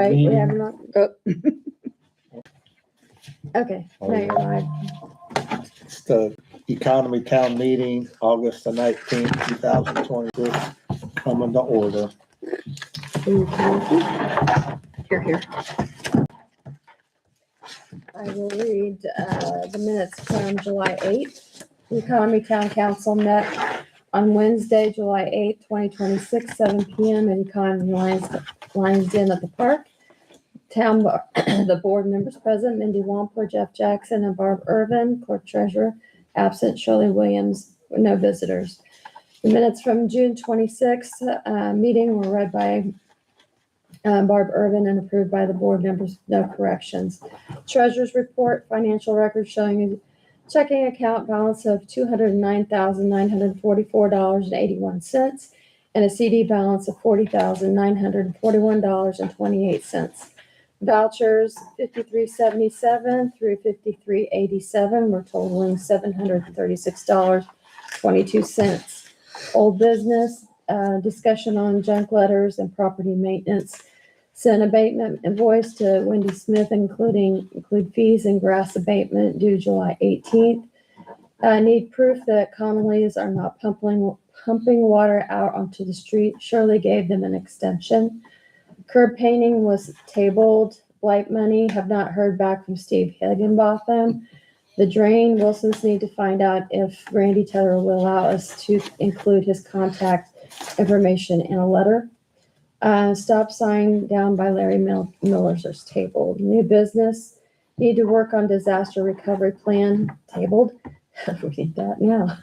wait, we meeting. have not, go. Okay, now you're live. It's the Economy Town Meeting, August the 19th, 2022, coming to order. Here. I will read the minutes from July 8th. The Economy Town Council met on Wednesday, July 8th, 2026, 7 p.m. at Economy Lions Den at the park. The board members present, Mindy Wampler, Jeff Jackson, and Barb Irvin, clerk treasurer, absent Shirley Williams, no visitors. The minutes from June 26th meeting were read by Barb Irvin and approved by the board members, no corrections. Treasurer's report, financial records showing a checking account balance of $209,944.81 and a CD balance of $40,941.28. Vouchers 5377 through 5387 were totaling $736.22. Old business, discussion on junk letters and property maintenance. Sent abatement invoice to Wendy Smith, include fees and grass abatement due July 18th. Need proof that Connolly's are not pumping water out onto the street. Shirley gave them an extension. Curb painting was tabled. Light money, have not heard back from Steve Higginbotham. The drain, Wilson's need to find out if Randy Taylor will allow us to include his contact information in a letter. Stop sign down by Larry Miller's is tabled. New business, need to work on disaster recovery plan, tabled. We need that now.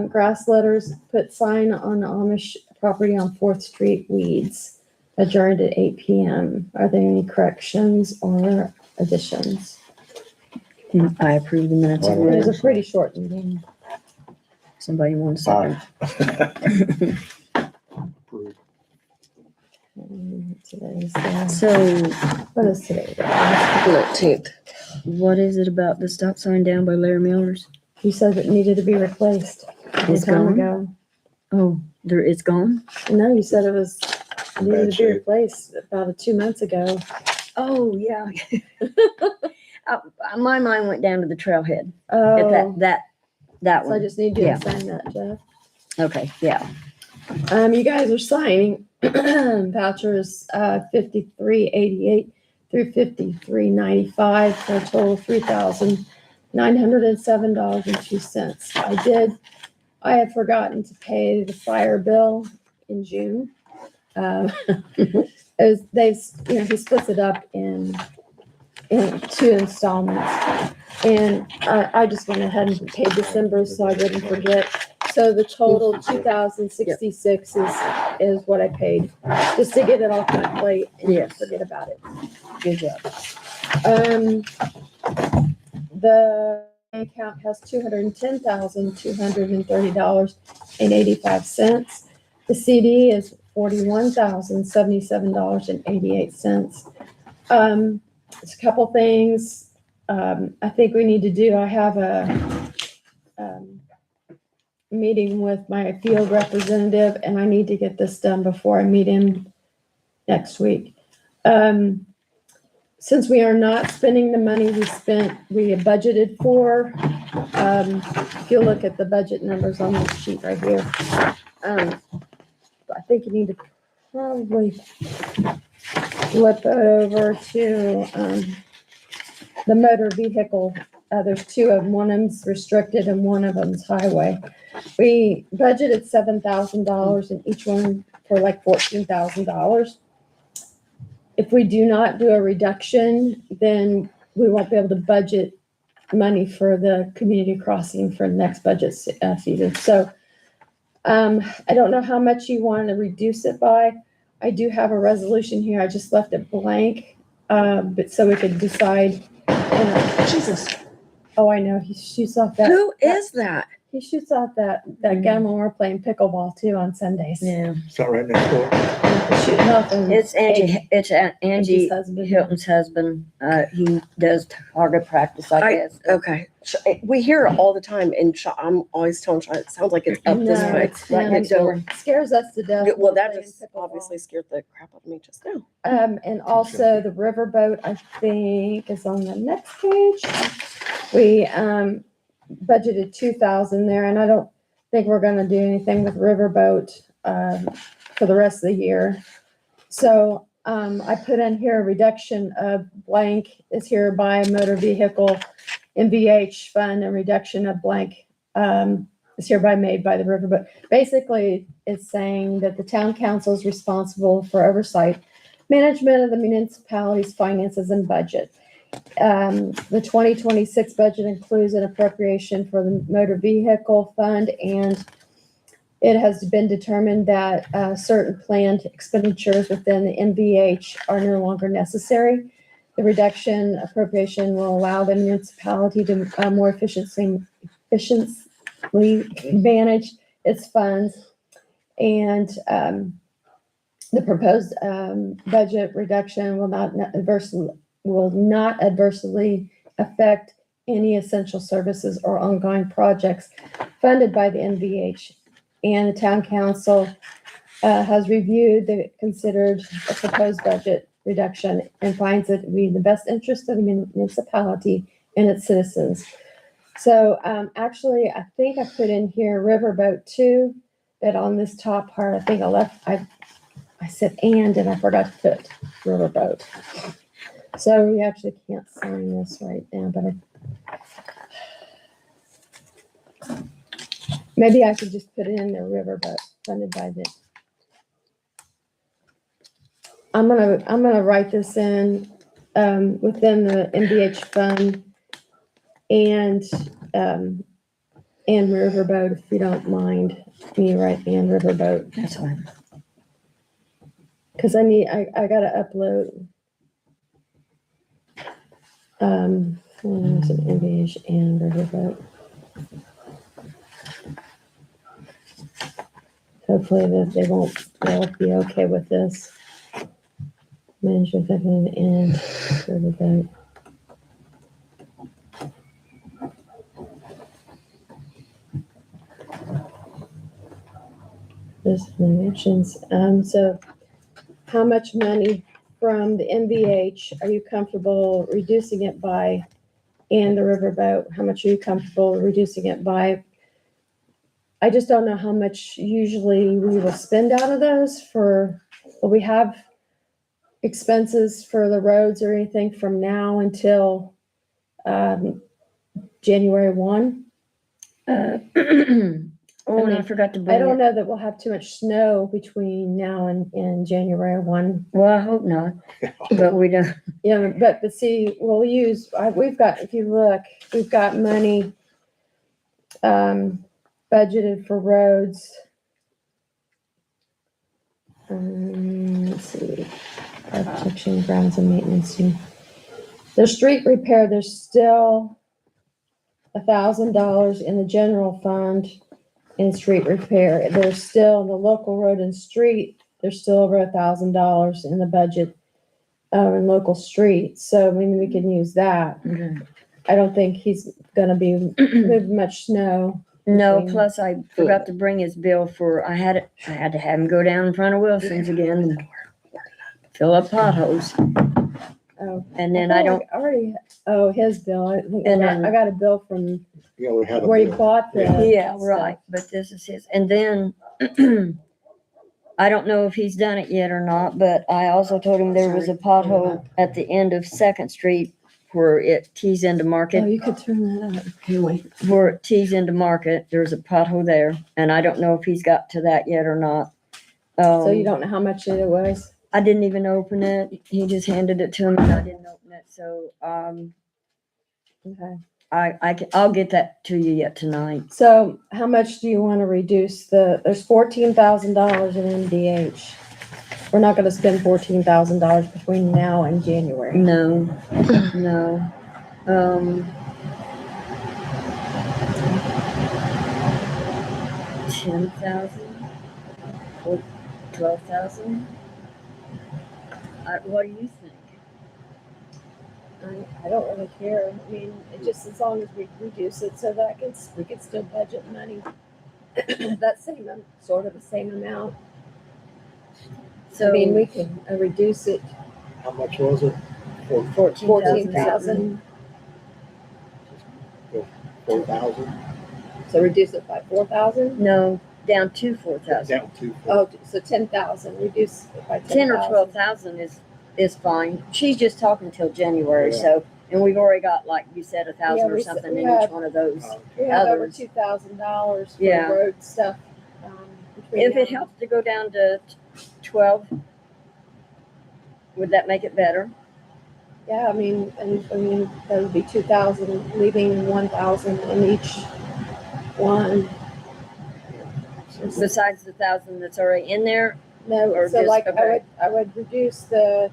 Grass letters, put sign on Amish property on 4th Street, weeds. Adjourned at 8 p.m. Are there any corrections or additions? I approve the minutes. Well, It was a pretty short meeting. Somebody want a second? Approved. Today's, So, what is today? what is it about the stop sign down by Larry Miller's? You said it needed to be replaced a It's time gone? ago. Oh, it's gone? No, you said it was needed Bad to be shape. replaced about 2 months ago. Oh, yeah. My mind went down to the trailhead. Oh, That so I one. just need you Yeah. to sign that, Jeff. Okay, yeah. You guys are signing vouchers 5388 through 5395 for a total of $3,907.02. I had forgotten to pay the fire bill in June. He splits it up in 2 installments. And I just went ahead and paid December so I wouldn't forget. So the total 2,066 is what I paid, just to get it off my plate and Yes. forget about it. Good job. The account has $210,230.85. The CD is $41,077.88. It's a couple things I think we need to do. I have a meeting with my field representative, and I need to get this done before I meet him next week. Since we are not spending the money we had budgeted for, if you look at the budget numbers on this sheet right here, I think you need to probably flip over to the motor vehicle. There's 2 of them. One of them's restricted and one of them's highway. We budgeted $7,000 in each one for like $14,000. If we do not do a reduction, then we won't be able to budget money for the community crossing for the next budget season. So I don't know how much you want to reduce it by. I do have a resolution here. I just left it blank, but so we could decide. Jesus. Oh, I know. He shoots off that. Who is that? He shoots off that gun when we're playing pickleball too on Sundays. Yeah. Is that right next door? Nothing. It's Angie, it's Angie Angie's husband. Hilton's husband. He does target practice, I guess. Okay. We hear it all the time, and I'm always telling Sean, it sounds like it's up this No, way. it's Right not. next door. Scares us to death. Well, that Playing just pickleball. obviously scared the crap out of me just now. And also the riverboat, I think, is on the next page. We, budgeted 2,000 there, and I don't think we're gonna do anything with riverboat, for the rest of the year. So, I put in here a reduction of blank is hereby motor vehicle MVH fund, and reduction of blank, is hereby made by the riverboat. Basically, it's saying that the town council is responsible for oversight, management of the municipality's finances and budget. The 2026 budget includes an appropriation for the motor vehicle fund, and it has been determined that certain planned expenditures within the MVH are no longer necessary. The reduction appropriation will allow the municipality to more efficiently manage its funds, and the proposed budget reduction will not adversely affect any essential services or ongoing projects funded by the MVH. And the town council has reviewed the considered proposed budget reduction and finds it to be in the best interest of the municipality and its citizens. So actually, I think I put in here riverboat too, but on this top part, I think I said and I forgot to put riverboat. So we actually can't sign this right now, but maybe I could just put it in the riverboat funded by the. I'm gonna write this in within the MVH fund and riverboat, if you don't mind me writing in riverboat, That's fine. because I gotta upload. There's an MVH and riverboat. Hopefully they'll be okay with this. Management and riverboat. There's mentions. So how much money from the MVH are you comfortable reducing it by? And the riverboat, how much are you comfortable reducing it by? I just don't know how much usually we will spend out of those for, will we have expenses for the roads or anything from now until January 1? Oh, and I forgot to I bring don't it. know that we'll have too much snow between now and January 1. Well, I hope not, but we don't. Yeah, but see, we've got, if you look, we've got money budgeted for roads. Let's see, fire protection, grounds and maintenance. The street repair, there's still $1,000 in the general fund in street repair. There's still the local road and street, there's still over $1,000 in the budget in local streets. So I mean, we can use that. Okay. I don't think he's gonna be moving much snow. No, Between- plus I forgot to bring his bill for, I had to have him go down in front of Wilson's again and fill up potholes. Oh, And then I don't, his bill. I think And I got a bill from Yeah, we had a where you bill. bought the. yeah, stuff. right, but this is his. And then I don't know if he's done it yet or not, but I also told him there was a pothole at the end of Second Street where it tees into Oh, Market, you could turn that up. where it tees into Market. There's a pothole there, and I don't know if he's got to that yet or not. So you don't know how much it was? I didn't even open it. He just handed it to me and I didn't open it. So, Okay. I'll get that to you yet tonight. So how much do you want to reduce there's $14,000 in MDH. We're not gonna spend $14,000 between now and January. No, no. 10,000 or 12,000. What do you think? I don't really care. I mean, it just as long as we reduce it so that we can still budget money. That same, sort of the same amount. I mean, we So can reduce it How much was it? 14,000. 4,000? So reduce it by 4,000? no, down to 4,000. Down to. Oh, so 10,000, reduce it by 10 or 10,000. 12,000 is fine. She's just talking till January, Yeah. so, and we've already got, like you said, 1,000 Yeah, or we something we in have- each one of those. We have over others. $2,000 for Yeah. road stuff. Between If now it helps to go down to 12, would that make it better? Yeah, I mean, that would be 2,000, leaving 1,000 in each one. Besides the 1,000 that's already in there? No, Or so just- like okay. I would reduce the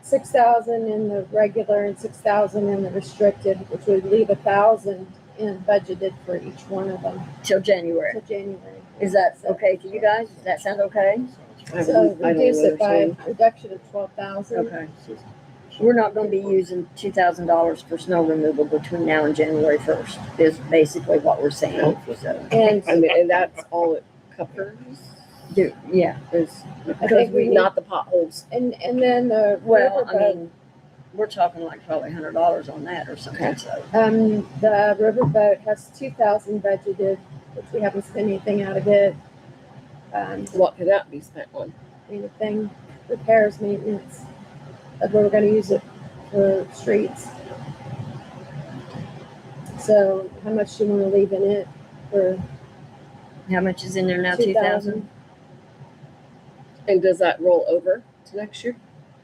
6,000 in the regular and 6,000 in the restricted, which would leave 1,000 in budgeted for each one of them Till January. to January. Is that So- okay to you guys? Does that sound okay? So reduce it by reduction of 12,000. Okay. We're not gonna be using $2,000 for snow removal between now and January 1st, is basically what we're saying. So, And I mean, and that's all it covers, yeah, is I think we need, not the potholes. and then the well, I riverboat, mean, we're talking like probably $100 on that or something, so. the riverboat has 2,000 budgeted, which we haven't spent anything out of it. What could that be spent on? Anything, repairs, maintenance, that's where we're gonna use it for streets. So how much do you wanna leave in it for How much is in there now, 2,000? 2,000? And does that roll over to next year?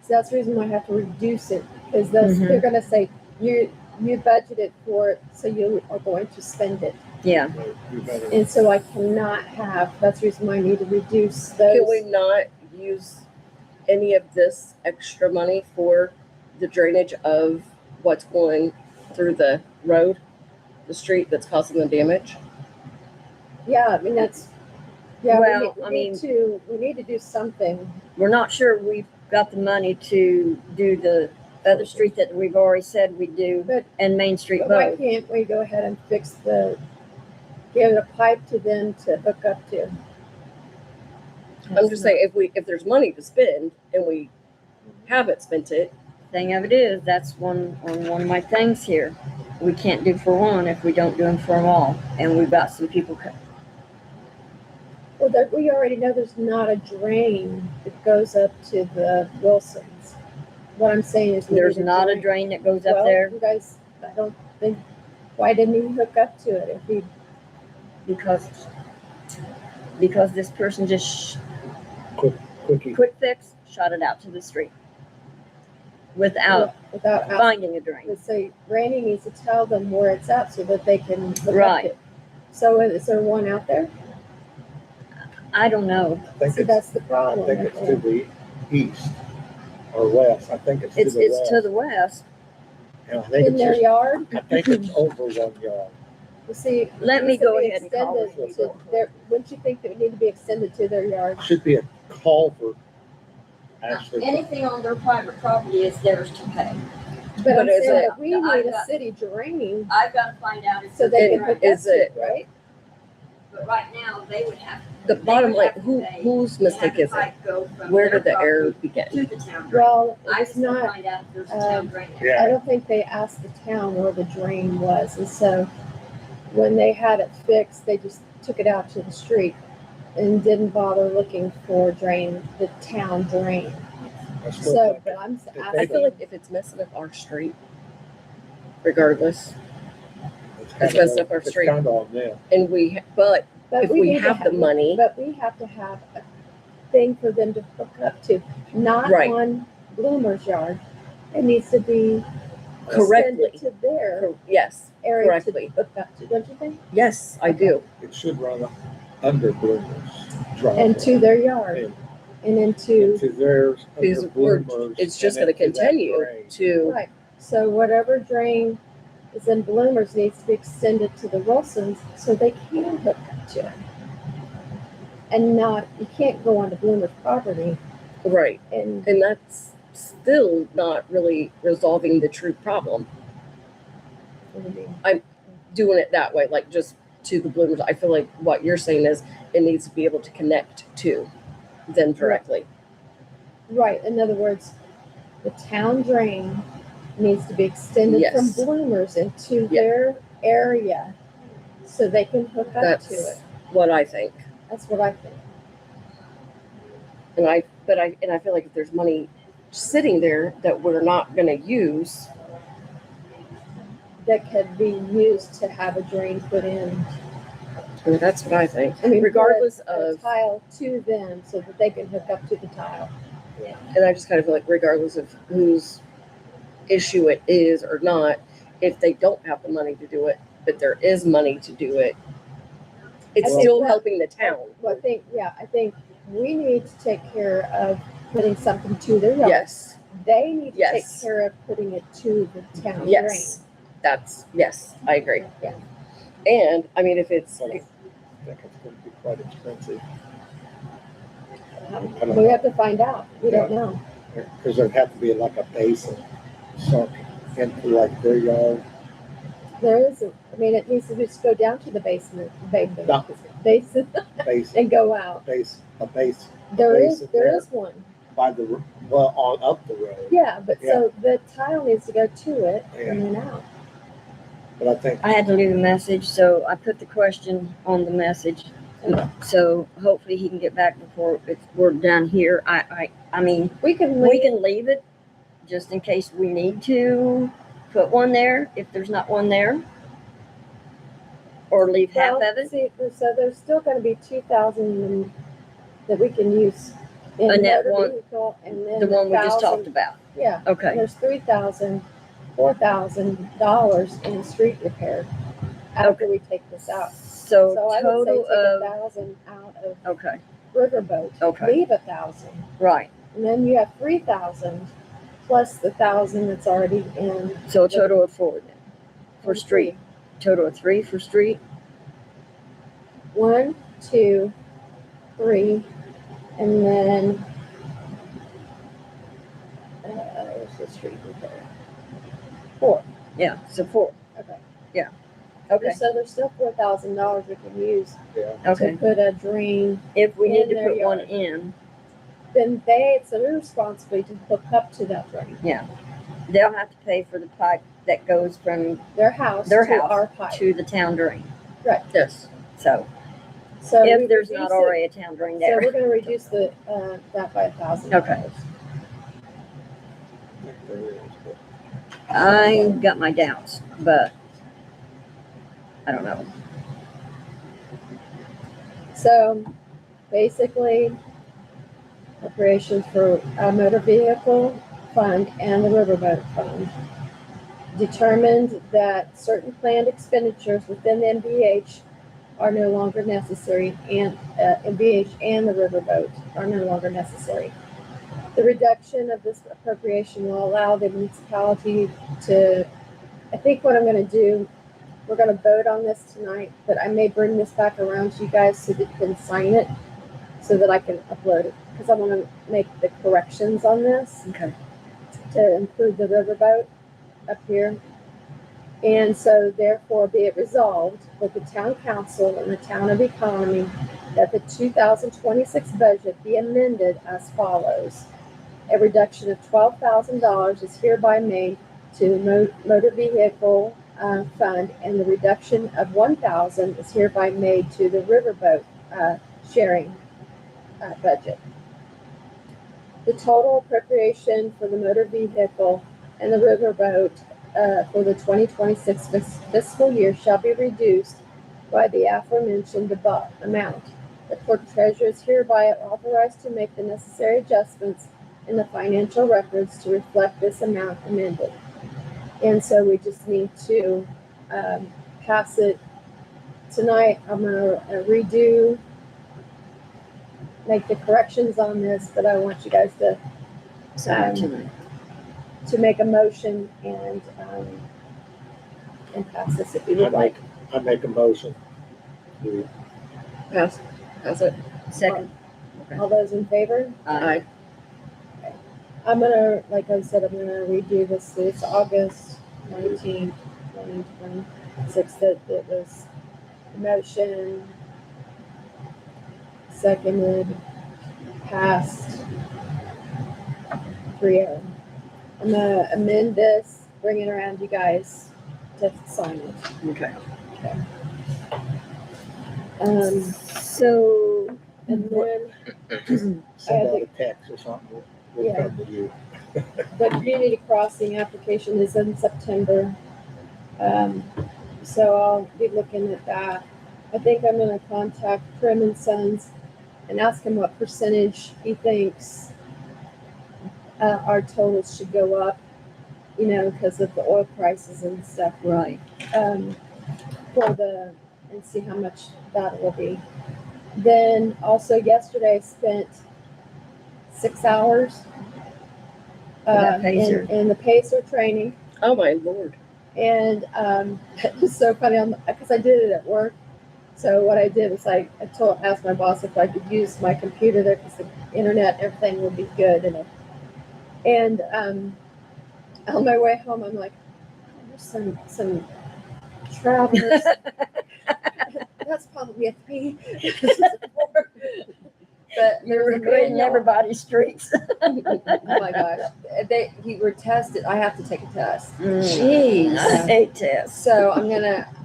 So that's the reason why I have to reduce it, because those, Mhm. they're gonna say, you budgeted for it, so you are going to spend it. Yeah, You better. And so I cannot have, that's the reason why I need to reduce those. Can we not use any of this extra money for the drainage of what's going through the road, the street that's causing the damage? Yeah, I mean, that's, yeah, Well, we I need mean- to, we need to do something. we're not sure we've got the money to do the other street that we've already said we do, But- and Main Street But why both. can't we go ahead and fix give a pipe to them to hook up to? I'm just saying, if there's money to spend and we haven't spent it, Thing of it is, that's one of my things here. We can't do for one if we don't do them for them all, and we've got some people. Well, we already know there's not a drain that goes up to the Wilsons. What I'm saying is. we There's need not a drain that goes up Well, there You guys, I don't think, why didn't he hook up to it if he, because this person just Quickie. quick fix shot it out to the street without without asking? finding a drain. Let's say Randy needs to tell them where it's at so that they can hook up Right. it. So is there one out there? I don't know. I think See, it's, that's the I problem. think it's to the east or west. I think it's to It's the it's to west. the west. And I think In it's their just, yard, I think it's over 1 yard. you see. Let it me needs to go be ahead and call extended it. to their- Wouldn't you think that it would need to be extended to their yard? Should be a culvert. Actually, Anything on their private property is theirs to pay. But I'm But is saying it- that we I've need a got- city drain I've got to find out if so they can And hook up is to it, right? But right now, they would have. the they bottom would line, have to who, pay whose to have mistake the is it? pipe go from Where their did the error property begin? to the town drain. Well, I it's just want to not, find out if there's a town drain there. Yeah. I don't think they asked the town where the drain was, and so when they had it fixed, they just took it out to the street and didn't bother looking for the town drain. I still So, think but I'm they- I asking, feel like if it's messing up our street, regardless, it's it's kinda- messed up our it's street. kinda on them. and but but if we need to have the money- but we have to have a thing for them to hook up to, not Right. on Bloomer's yard. It needs to be correctly, extended to their yes, area correctly. to hook up to, don't you think? yes, I do. It should run under Bloomer's driveway. And to their yard and into. Into theirs, Because under we're, Bloomer's. it's just and gonna into that continue drain. to, Right, so whatever drain is in Bloomers needs to be extended to the Wilsons so they can hook up to it. And not, you can't go onto Bloomer's property right, and, and that's, still not really resolving the true problem. Doing it that way, like just to the bloomers. I feel like what you're saying is it needs to be able to connect to them directly. Right, in other words, the town drain needs to be extended from Yes. Bloomers into Yeah. their area so they can hook up to That's it. what I think. That's what I think. And I feel like if there's money sitting there that we're not going to use, That could be used to have a drain put in. I mean, that's what I think. I mean, Regardless put a of, tile to them so that they can hook up to the tile. and I just kind of feel like regardless of whose issue it is or not, if they don't have the money to do it, but there is money to do it, it's I think still that- helping the town. Well, I think we need to take care of putting something to their yard. Yes. They need to take Yes. care of putting it to the town Yes. Yes, I agree. drain. Yeah. And I mean, if it's, But I think it's gonna be quite expensive. I don't We know, have to find out. We don't know. because there'd have to be like a basin sunk into like their yard. There isn't. I mean, it needs to just go down to the basement, basin, No. basin, Basin, and go out. a base There basin there. is one. by the, well, on up the road. Yeah, but so the tile needs to go to it and then out. But I think, I had to leave a message, so I put the question on the message. So hopefully he can get back before we're done here. I mean, We can we leave. can leave it just in case we need to put one there if there's not one there. Or leave half Well, of it. see, so there's still gonna be 2,000 that we can use in And that motor one- vehicle and then The one we just 1,000 talked about. Yeah, and Okay, there's $4,000 in street repair after we take this out. so So I would say total take of, 1,000 out of okay, Riverboat. Okay. Leave 1,000. right. And then you have 3,000 plus the 1,000 that's already in. So a total of 4 then. For on street, total of 3 for street. 1, 2, 3, and then where's the street repair? 4. Yeah, so 4. Okay. Okay, So there's still $4,000 we can use yeah, okay. to put a drain. If we need In to their put one yard. in, Then it's their responsibility to hook up to that drain. they'll have to pay for the pipe that goes from Their house Their to house our pipe. to the town drain. yes. So So we if there's reduce not it- already a town drain So there. we're gonna reduce the, that by $1,000. Okay. I think there is, but I got my doubts, but I don't know. So basically, appropriations for a motor vehicle fund and the riverboat fund determined that certain planned expenditures within the NVH are no longer necessary, and NVH and the riverboat are no longer necessary. The reduction of this appropriation will allow the municipality to, I think what I'm gonna do, we're gonna vote on this tonight, but I may bring this back around to you guys so that you can sign it, so that I can upload it, because I wanna make the corrections on this Okay. to include the riverboat up here. And so therefore be it resolved that the town council and the town of Economy, that the 2026 budget be amended as follows. A reduction of $12,000 is hereby made to motor vehicle fund, and the reduction of 1,000 is hereby made to the riverboat sharing budget. The total appropriation for the motor vehicle and the riverboat for the 2026 fiscal year shall be reduced by the aforementioned above amount. The clerk treasurer is hereby authorized to make the necessary adjustments in the financial records to reflect this amount amended. And so we just need to pass it tonight. I'm gonna redo, make the corrections on this, but I want you guys to Tonight. make a motion and pass this if you would like. I make a motion. We- Pass it. Second. All those in favor? Aye. I'm gonna, like I said, I'm gonna redo this. It's August 19th, 2026, that it was motion, seconded, passed, 3-0. I'm gonna amend this, bring it around you guys to sign it. Okay. So, And then Send out a text or something, we'll Yeah. come to you. the community crossing application is in September. So I'll be looking at that. I think I'm gonna contact Prim and Sons and ask him what percentage he thinks our totals should go up, you know, because of the oil prices and stuff. right. And see how much that will be. Then also yesterday I spent 6 hours that Pacer. in the Pacer training. Oh my Lord. And it was so funny because I did it at work. So what I did was I asked my boss if I could use my computer there because the internet and everything would be good. And on my way home, I'm like, oh, there's some travelers. That's probably a 3. But You were grading everybody's streets. Oh my gosh, he were tested. I have to take a test. Jeez. I hate tests. So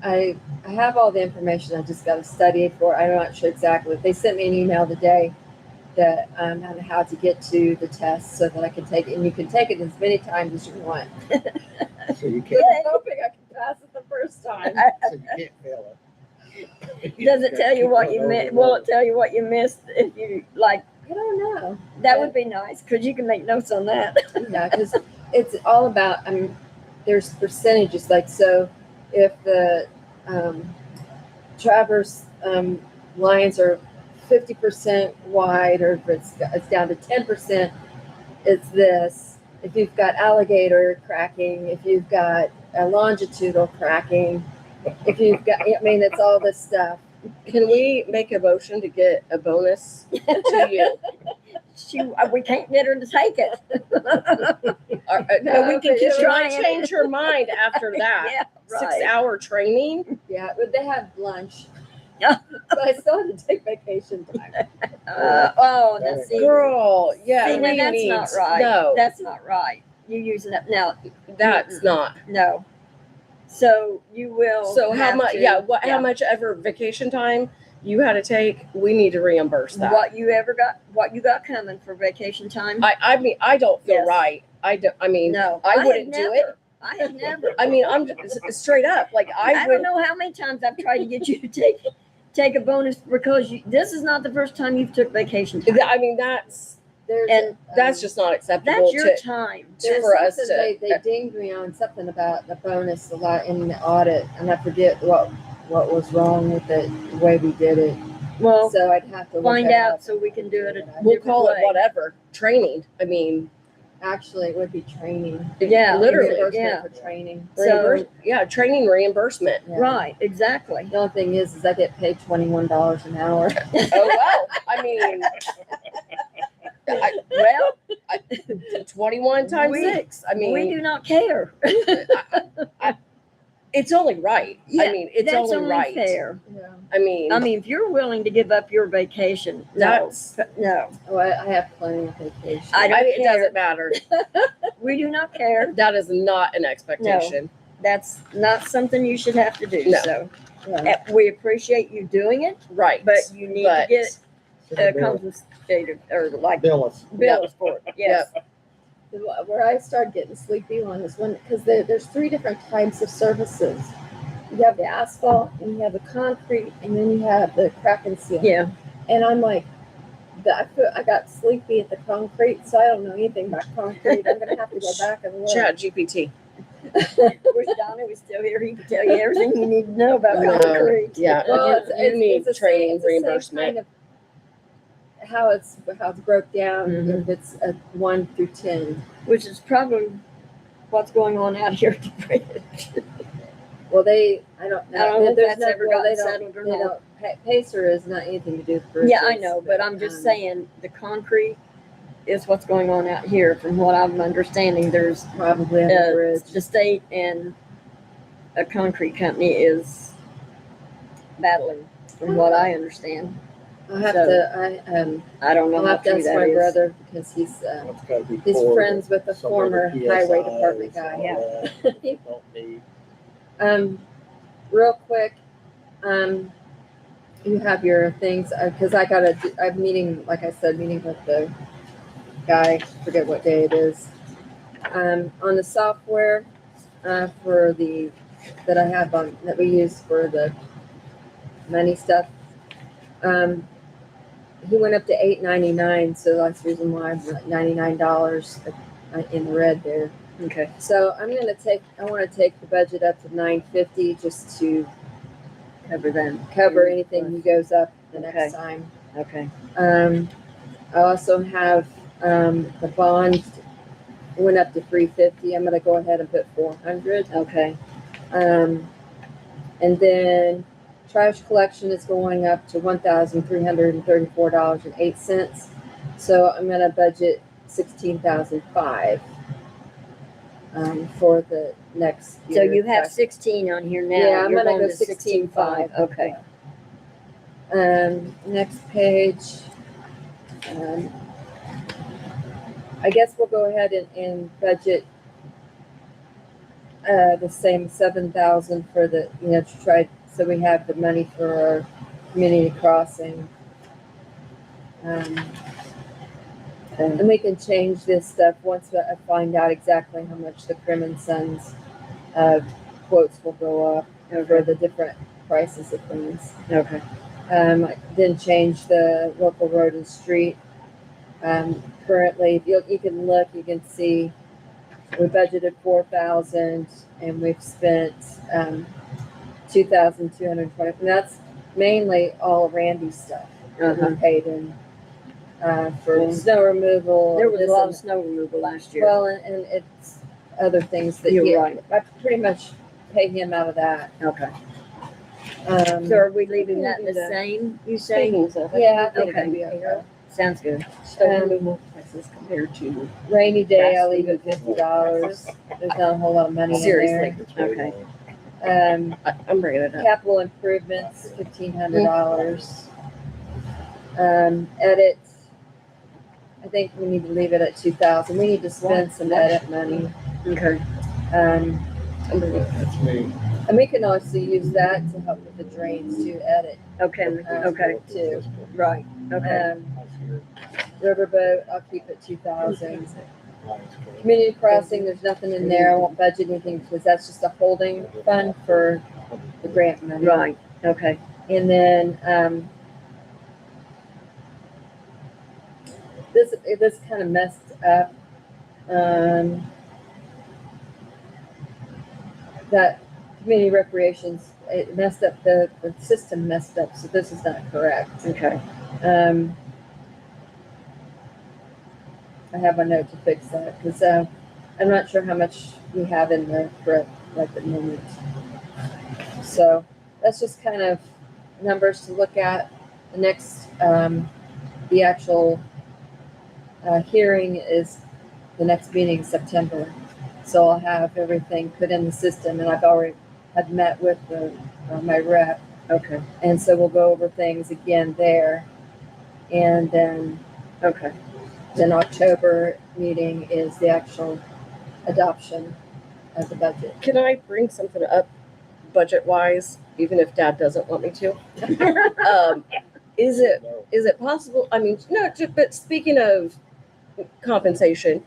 I have all the information. I just got to study it for. I'm not sure exactly. They sent me an email today that on how to get to the test so that I can take it. And you can take it as many times as you want. So you But can't, I'm hoping I can pass it the first time. so you can't fail it. Does it tell you what you missed? Will it tell you what you missed if you like? I don't know. That would be nice because you can make notes on that. Yeah, because it's all about. I mean, there's percentages. Like so, if the traverse lines are 50% wide, or if it's down to 10%, it's this. If you've got alligator cracking, if you've got a longitudinal cracking, if you've got, I mean, it's all this stuff. Can we make a motion to get a bonus to you? We can't get her to take it. No, we can but she might trying. change her mind after that. Yeah, right. 6-hour training. Yeah, but they have lunch. Yeah. But I still have to take vacation time. That's see, Girl, yeah, see, now we that's need, not right. no, That's not right. You using it now? that's not. No. So you will. So how have much, to- yeah, how much ever vacation time you had to take, we need to reimburse that. What you got coming for vacation time? I mean, I don't feel Yes. right. I mean, No, I had wouldn't do it. never. I have never. I mean, I'm straight up, like, I I don't would, know how many times I've tried to get you to take a bonus because this is not the first time you've took vacation time. I mean, that's And just not acceptable That's your to, time. there's for us something to- they dinged me on something about the bonus a lot in the audit, and I forget what was wrong with it, the way we did it. Well, So I'd have to look find it out up. so we can do it a we'll different call it way. whatever, training. I mean, Actually, it would be training. Yeah, literally. Reimbursement yeah. for training. So- yeah, training reimbursement. Yeah. Right, exactly. The only thing is I get paid $21 an hour. Oh, well, I mean, Well, 21 times We- 6. I we mean, do not care. it's only right. Yeah, I mean, it's That's only right. fair. Yeah. I mean, If you're willing to give up your vacation, that's, no, Oh, I have plenty of vacation. I don't it care. doesn't matter. we do not care. That is not an expectation. That's not something you should have to do. No. So Yeah. we appreciate you doing it, Right. but you need But- to get Bill compensated or like us. bills for it. Yes. Where I started getting sleepy on is when, because there's 3 different types of services. You have the asphalt, and you have the concrete, and then you have the crack and seal. Yeah. And I'm like, I got sleepy at the concrete, so I don't know anything about concrete. I'm gonna have to go back and look. Chat GPT. Wish Donna was still here. He could tell you everything you need to know about No. concrete. Yeah. Well, you need the training it's the same reimbursement. kind of how it's broke down. Mhm. If it's a 1 through 10. Which is probably what's going on out here at the bridge. Well, I don't know. I don't know if There's that's ever well, gotten they don't- settled or they not. don't- Pacer is not anything to do with bridges. Yeah, I know, but I'm just saying the concrete is what's going on out here. From what I'm understanding, there's Probably on the bridge. the state and a concrete company is battling, from what I understand. I'll have So- to, I don't know I'll how have to true ask that my is. brother because he's friends with the former highway department guy. Yeah. Don't need. Real quick, you have your things, cause I'm meeting, like I said, meeting with the guy, forget what day it is. On the software, that I have that we use for the money stuff. He went up to $8.99, so that's the reason why I'm like $99 in the red there. Okay. So I want to take the budget up to $950 just to cover anything that goes up the Okay. next time. Okay. I also have, the bond went up to $350. I'm gonna go ahead and put $400. Okay. And then trash collection is going up to $1,334.08. So I'm gonna budget $16,500 for the next year. So you have 16 on here now. Yeah, I'm You're gonna going go to 16.5. Okay. Next page. I guess we'll go ahead and budget the same 7,000 for the, to try, so we have the money for our community crossing. And we can change this stuff once I find out exactly how much the Crim and Sons quotes will go up for the different prices of things. Okay. I didn't change the local road and street. Currently, if you can look, you can see we budgeted 4,000 and we've spent 2,220. And that's mainly all Randy's stuff that we paid in for snow removal. There was a this lot and- of snow removal last year. Well, and it's other things that You're right. I pretty much pay him out of that. Okay. So are we leaving that the the same, you say? Yeah, I think Okay. it'll be okay. Sounds good. Snow removal prices compared to. Rainy day, I'll leave it $50. There's not a whole lot of money in Seriously. Okay. there. I'm bringing it up. Capital improvements, $1,500. Edit, I think we need to leave it at 2,000. We need to spend some edit money. Okay. I'm bringing it. That's me. And we can also use that to help with the drains to edit, Okay. Okay. too. Right. Okay. Riverboat, I'll keep it 2,000. Community crossing, there's nothing in there. I won't budget anything because that's just a holding fund for the grant money. Right. Okay. And then, this kind of messed up. That community recreations, it messed up, the system messed up, so this is not correct. Okay. I have a note to fix that, because, I'm not sure how much we have in there for, like, the moment. So, that's just kind of numbers to look at. The next, the actual, hearing is the next meeting in September. So I'll have everything put in the system, and I've already had met with my rep. Okay. And so we'll go over things again there. And then, Okay. then October meeting is the actual adoption of the budget. Can I bring something up budget wise, even if Dad doesn't want me to? Is it possible? I mean, no, but speaking of compensation,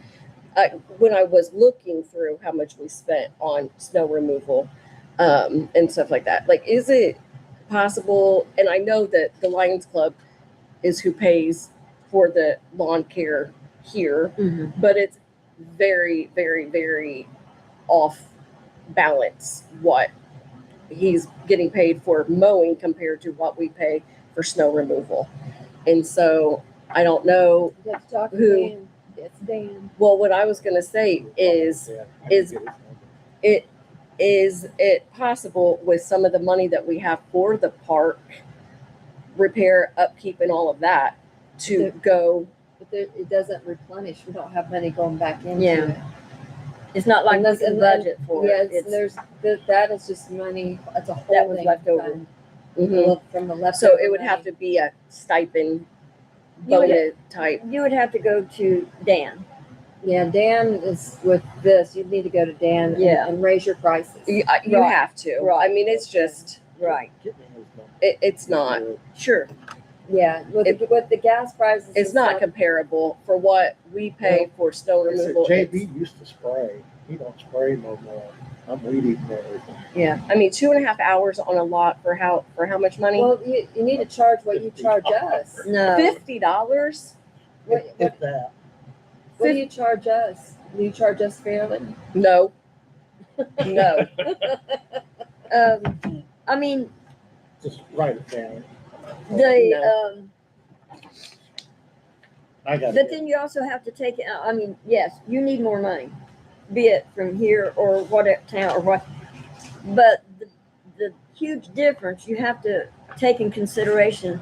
when I was looking through how much we spent on snow removal, and stuff like that, like, is it possible? And I know that the Lions Club is who pays for the lawn care here, Mm-hmm. but it's very, very, very off balance what he's getting paid for mowing compared to what we pay for snow removal. And so I don't know. You have to talk to Who? Dan. It's Dan. Well, what I was gonna say is it possible with some of the money that we have for the park repair, upkeep, and all of that to go but it doesn't replenish. We don't have money going back into Yeah. it. It's not like we Unless- can and then- budget for Yeah, it. It's, that is just money, it's a That whole was thing. left over. fund Mhm. From the leftover. So it would have money. to be a stipend You would- bonus type. you would have to go to Dan. Yeah, Dan is with this, you'd need to go to Dan Yeah. and raise your prices. You Right. have to. Right. I mean, it's just, Right. Get me his number. it's not, Sure. Yeah, with the gas prices. it's and not stuff, comparable for what we pay for snow He said removal. JB used to spray. He don't spray no more. I'm weed eating everything. Yeah. I mean, 2.5 hours on a lot for how much money? Well, you need to charge what you charge us. No. $50? What, If that, what do you charge us? Do you charge us fairly? No. No. I mean, just write it down. the, I got but it. then you also have to take it, I mean, yes, you need more money, be it from here or what town or what. But the huge difference, you have to take in consideration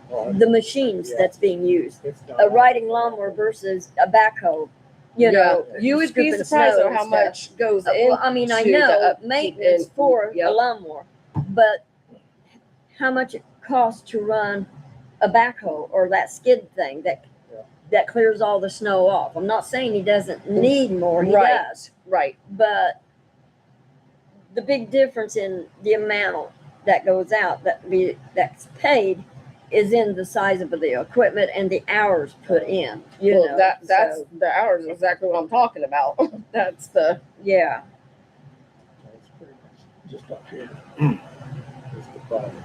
Well, the machines Yeah. that's being used. it's not- A riding lawnmower versus a backhoe, you know. You would be scooping surprised snow at and how stuff. much goes in. Well, I mean, I to the know upkeep maintenance and- for yep. a lawnmower, but how much it costs to run a backhoe or that skid thing Yeah. that clears all the snow off. I'm not saying he doesn't need more, he Right. does, Right. but the big difference in the amount that goes out that's paid is in the size of the equipment and the hours put in. You Well, know, that's so, the hours, exactly what I'm talking about. That's the, yeah. It's pretty much just up here. Is the problem.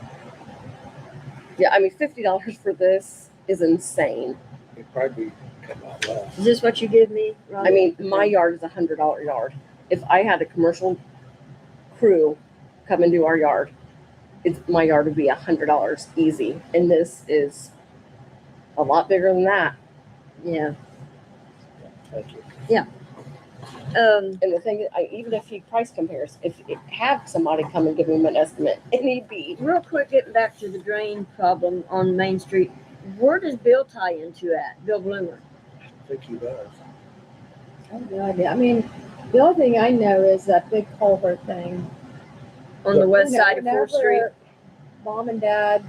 yeah, I mean, $50 for this is insane. It'd probably come out less. Is this what you give me, Ron? I mean, my yard is $100 yard. If I had a commercial crew come and do our yard, my yard would be $100 easy. And this is a lot bigger than that. Yeah. Thank you. And the thing is, even if he price compares, if have somebody come and give him an estimate, it need be. Real quick, getting back to the drain problem on Main Street, where does Bill tie into that? Bill Bloomer? I think he does. I have no idea. I mean, the only thing I know is that big culvert thing. On the west You know, side of Fourth Street? whenever Mom and Dad,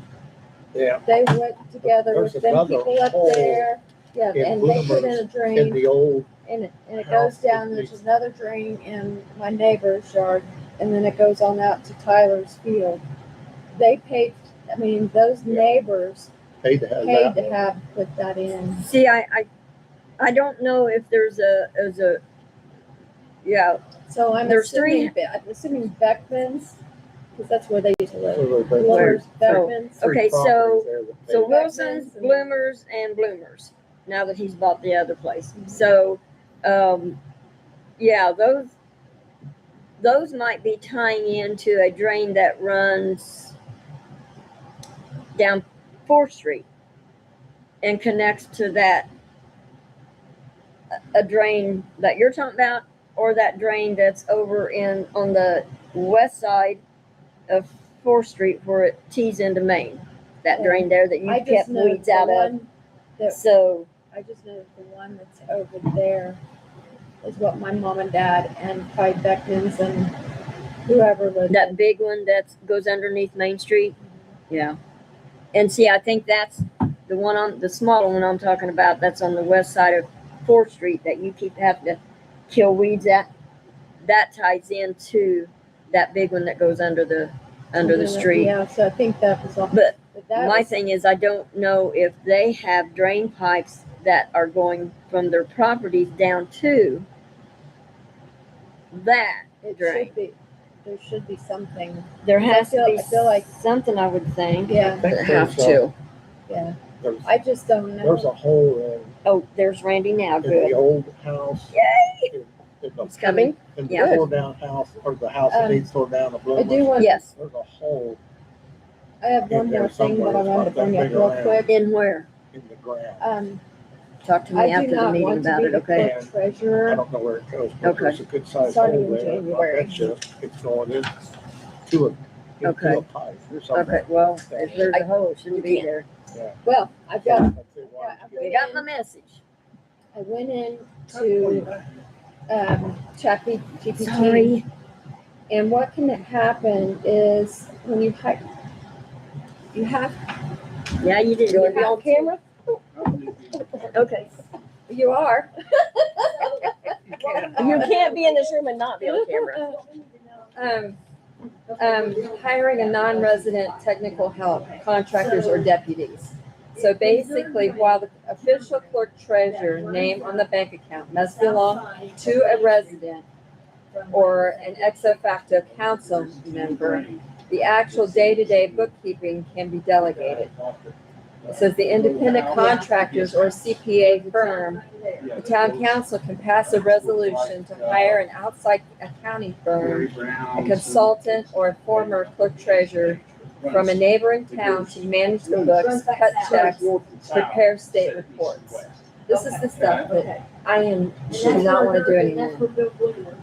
Yeah, they went together There's with them another people up hole there. Yeah, in and they put in Bloomer's a in drain the old, and it house goes down, that there's we- another drain in my neighbor's yard, and then it goes on out to Tyler's field. They paid, I mean, those Yeah. neighbors paid to have paid that to one. have put that in. See, I don't know if there's yeah, So I'm There's assuming Beckman's, because that's where they used to live. There were Bloomers, three Beckman's. Okay, so- properties there that so paid. Wilson's, Beckman's and- Bloomers, and Bloomers, now that he's bought the other place. So, yeah, those might be tying into a drain that runs down Fourth Street and connects to that, a drain that you're talking about, or that drain that's over on the west side of Fourth Street where it tees into Main. That drain there that you I kept just know weeds the out of. one that So, I just know the one that's over there is what my mom and dad and Clyde Beckman's and whoever lived that in. big one that goes underneath Main Street. Yeah. And see, I think that's the smaller one I'm talking about, that's on the west side of Fourth Street that you keep having to kill weeds at. That ties into that big one that goes under the street. Yeah, so I think that was all. But that my was- thing is, I don't know if they have drain pipes that are going from their properties down to that It drain. should be, there should be something, There has to be I feel like- something, I would think. yeah, I think Have there's to. yeah. There's, I just don't there's know. a hole Oh, there's Randy now. in the Good. old house. Yay! In the, It's coming. in the Yeah. tore down house, or the house that Um, needs tore down, the I blue do one. want, Yes. There's a hole I have one in there more thing that I somewhere. wanted to It's not bring that up big real around. quick. In where? in the ground. Talk to me I after do the not meeting want to about be it, the okay? clerk treasurer. I don't know where it goes, but Okay. there's a good sized Starting hole in there. I January. bet you it's going in to Get Okay. to a pipe or something. Okay, well, if there's a hole, it shouldn't be there. Well, I've got, You got my message. I went in to, ChatGPT. Sorry. And what can happen is when you have, Yeah, you did. You want to be on camera? Okay. you are. You can't be in this room and not be on camera. Hiring a non-resident technical help, contractors or deputies. So basically, while the official clerk treasurer name on the bank account must belong to a resident or an ex officio council member, the actual day-to-day bookkeeping can be delegated. It says the independent contractors or CPA firm, the town council can pass a resolution to hire an outside accounting firm, a consultant, or a former clerk treasurer from a neighboring town to manage the books, cut checks, prepare state reports. This is the stuff that do not want to do anymore.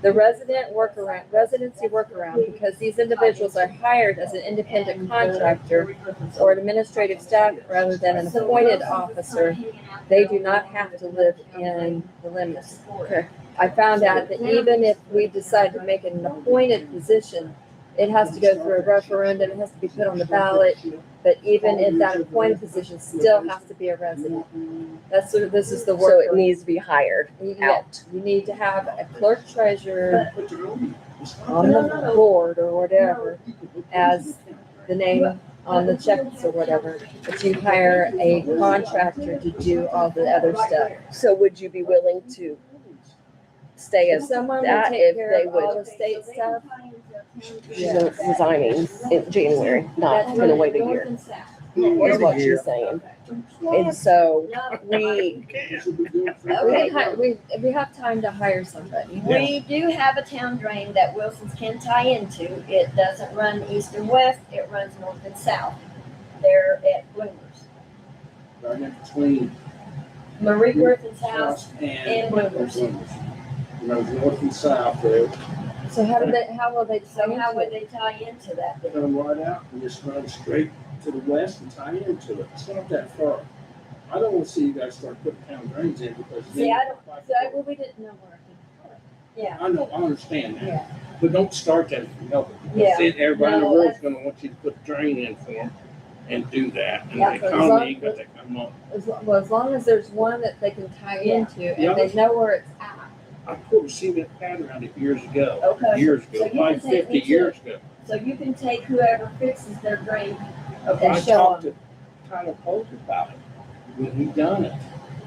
The residency workaround, because these individuals are hired as an independent contractor or an administrative staff rather than an appointed officer, they do not have to live in the limits. Okay. I found out that even if we decide to make it an appointed position, it has to go through a referendum, it has to be put on the ballot, but even if that appointed position still has to be a resident. This is the So work. it needs to be hired out. You need to have a clerk treasurer on the board or whatever as the name on the checks or whatever, but you hire a contractor to do all the other stuff. So would you be willing to stay If as someone would that take if care they of all would? the state stuff, She's resigning in January, not gonna wait a year, is what she's saying. And so we we have time to hire somebody. We do have a town drain that Wilson's can tie into. It doesn't run east and west, it runs north and south. They're at Bloomers. Right in between Marie Griffin's house house and and Bloomers. you know, north and south there. So how will they So tie how into would it? they tie into that then? Come right out and just run straight to the west and tie into it. It's not that far. I don't want to see you guys start putting town drains in because. See, I don't- Well, we didn't know where. Yeah. I know, I understand that, Yeah. but don't start that if you help it. Yeah. See, everybody in the No, world's gonna want you to put a drain in for them and do that, and Yeah, the but as economy long- ain't got that kind of money. As long as there's one that they can tie Yeah. into Yeah. and they know where it's at. I pulled a cement pad around it years ago, Okay. years So ago, you like can take 50 me to- years ago. So you can take whoever fixes their drain. Okay, I show talked them. to Tyler Pope about it when he done it.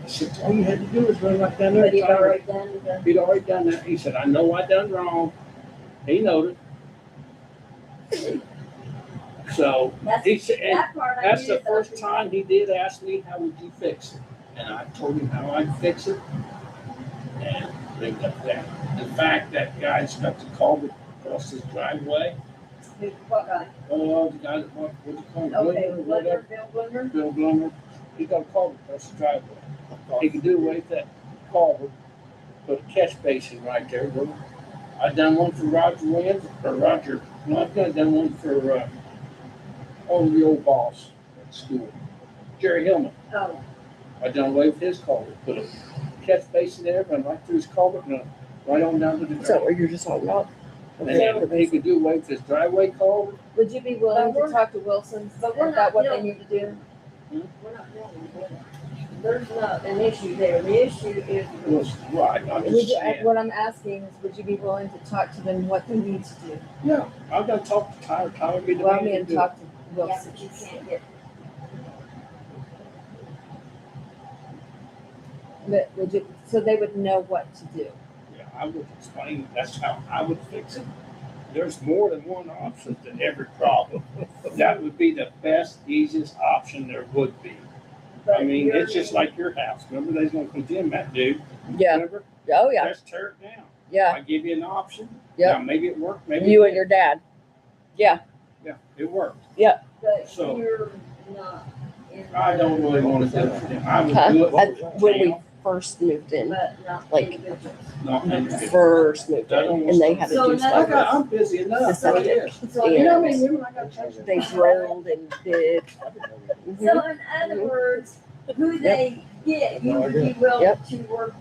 I said, all you had to do was run right down there. But he'd Tyler." already done the. He'd already done that. He said, I know I done wrong. He knowed it. So That's, he said, and that part I that's knew the first about. time he did ask me, how would you fix it? And I told him how I'd fix it. And leave it at that. In fact, that guy's got the culvert across his driveway. What guy? Oh, the guy that, what do you call him? Okay, Bloomer or whatever. Bill Bloomer? Bill Bloomer. He got a culvert across the driveway. He could do away with that culvert, put a catch basin right there. Well, I done one for Roger Williams, or Roger, no, I've done one for, the old boss at school, Jerry Hillman. Oh, I done away with his culvert, put a catch basin there, run right through his culvert, and right on down to the So drain. what you're just talking about? And then he could do away with his driveway culvert. Would you be willing But to we're- talk to Wilson's but we're about not what they dealing- need to do? we're not dealing with that. There's not an issue there. The issue is. Right, I'm Would just you, saying. what I'm asking is, would you be willing to talk to them what they need to do? Yeah, I've got to talk to Tyler, Tyler be the Well, I man to mean, do it. talk to Yeah, Wilson. but you can't get. But would you, so they would know what to do? Yeah, I would explain, that's how I would fix it. There's more than one option to every problem. That would be the best, easiest option there would be. I mean, it's just like your house. Remember, they was gonna condemn that dude. Yeah. Remember? Oh, yeah. Let's tear it down. Yeah. I give you an option. Yep. Now, maybe it worked, maybe. You it and your dad. Yeah. didn't. Yeah, it worked. But So- you're not. in I don't really want to do it. I would Huh? do it. When we first moved in, but not Like- individuals. Not individual. first moved in, and they had to So do in other stuff. words- I'm busy The enough, so it septic. is. So You in know other how many women I got touched? They drilled and did. So in other words, who they get, you would be willing Yep. to work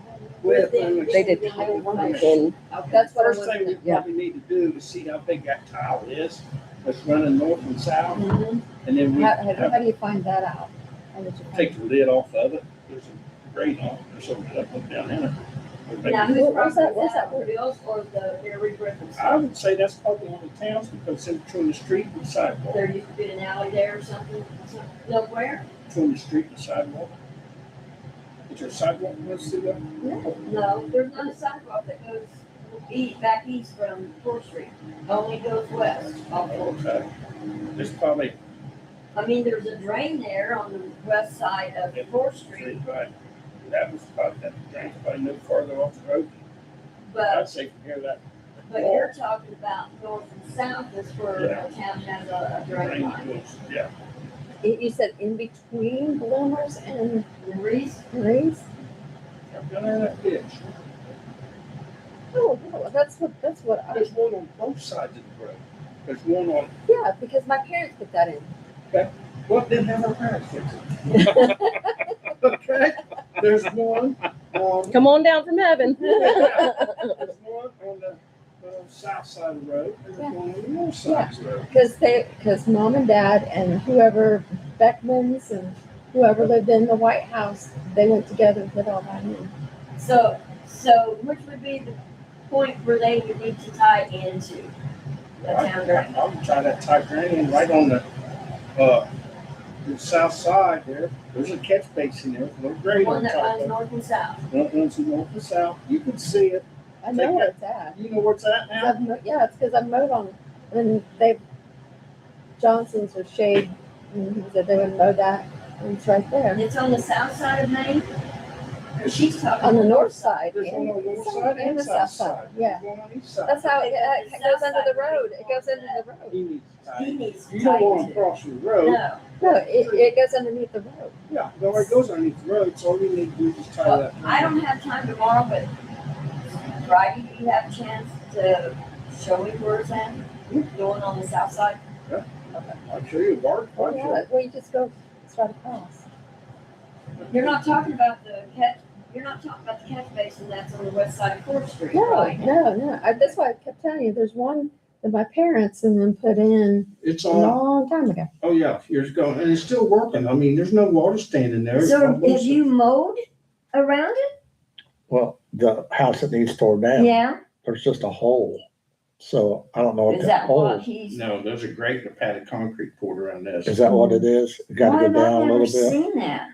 With with them. them. They did tile work and That's what I First thing we was. Yeah. probably need to do is see how big that tile is, that's running north and south, Mhm. and then we How have do you find that out? How did you find take the lid off of it. There's a grate on it, there's something that put down in it. Now, whose Where's that- property is that, where's that? Bill's or the Gary Griffin's? I would say that's probably one of the towns because it's in between the street and the sidewalk. There used to be an alley there or something, nowhere? Between the street and the sidewalk. Is there a sidewalk that goes through there? No, there's not a sidewalk that goes back east from Fourth Street, only goes west. Okay. There's probably, I mean, there's a drain there on the west side of Fourth Street, right, that was probably, that drain's probably no farther off the road. but, I'd say from here that but you're talking about north and south is where Yeah. a town has a drain drain line. goes, yeah. You said in between Bloomers and Reese, Reese? Down there in that ditch. Oh, no, that's what I, There's one on both sides of the road. There's one on, yeah, because my parents put that in. well, didn't have our parents fix it. Okay, there's one on, come on down from heaven. there's one on the south side of the road, and there's one on the north side of the road. Because mom and dad and whoever, Beckmans and whoever lived in the White House, they went together and put all that in. so which would be the point where they would need to tie into the town drain? I would try that tight drain in right on the south side there. There's a catch basin there, with a little grate One on that top runs of it. north and south. One runs north and south. You can see it. I know where it's at. You know where it's at 'Cause now? yeah, it's because I've mowed on, and they, Johnson's or Shade, and he said they would mow that, and it's right And there. it's on the south side of Maine? Or she's talking. On the north side. There's one on the north side and and the south side. Yeah, There's one on each side. that's how it goes under the road. It goes under the road. He needs to tie He it. needs to You tie don't want it to to. cross the road. No, No, it goes underneath the road. Yeah, no, it goes underneath the road, so all we need to do is just tie well, that. I don't have time tomorrow, but Friday, do you have a chance to show me where it's at? Going on the south side? I'll show you, Bart. I'll show you. Well, you just go straight across. You're not talking about the catch basin that's on the west side of Fourth Street, No, right? no. That's why I kept telling you, there's one that my parents and them put in It's a on, long time ago. oh yeah, years ago, and it's still working. I mean, there's no water standing there. It's So on both have you mowed around it? Well, the house that needs tore down, Yeah. there's just a hole. So I don't know what Is that that hole what is. he's? No, there's a grate and a pad of concrete poured around this. Is that what it is? Gotta Why go have I down a never little bit. seen that?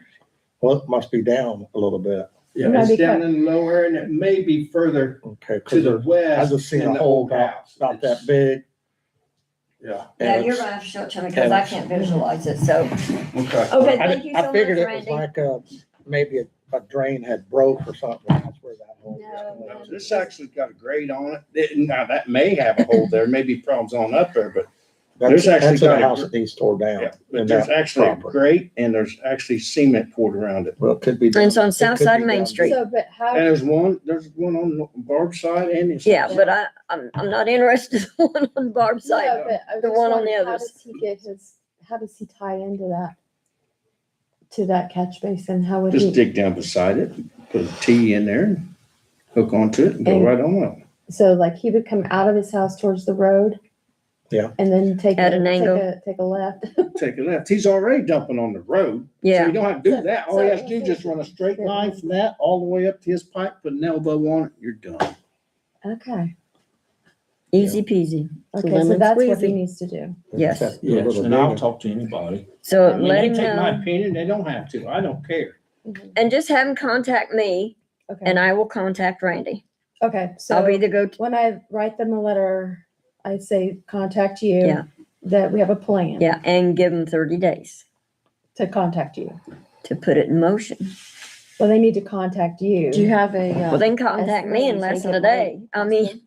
Well, it must be down a little bit. Yeah, Maybe it's down in the lower, and it may be further Okay, to cause the there's, I west just seen in a the hole old about, house. about It's- that big. Yeah, Yeah, and you're it's- gonna have to show it to me because I can't visualize it, so. okay. Okay, I thank you so much, figured it was Randy. like maybe a drain had broke or something. That's where that hole No, was. This actually got a grate on it. Now, that may have a hole there, maybe problems on up there, but That's, There's actually that's the got a house gr- that needs tore down. yeah, in but there's that actually a property. grate and there's actually cement poured around it. Well, it could be. And it's on it south could side be of Main down Street. So, but how, And there's one on Barb's side and his. Yeah, side. but I'm not interested in the one on Barb's no, side. but I was the just one on wondering, the how others. does he get his, how does he tie into that? To that catch basin? How would Just he? dig down beside it, put a T in there, and hook onto it and go And- right on up. So like he would come out of his house towards the road? Yeah. And then take At an angle. take a left. Take a left. He's already dumping on the road. So Yeah, you don't have to do that. All you have to do is So- just run a straight line from that all the way up to his pipe, put an elbow on it, you're done. Okay, easy peasy. okay, so Lemon that's what he squeezy. needs to do. Yes. Except a Yes, little and I'll bigger. talk to anybody. So I mean, let they him take my know opinion, they don't have to. I don't care. and just have him contact me Okay, and I will contact Randy. okay, I'll be so the go. when I write them a letter, I say, contact you. Yeah. That we have a plan. Yeah, and give him 30 days To contact you. to put it in motion. Well, they need to contact you. Do you have a, Well, they can contact me in Estimate, less you than a think it day. I mean,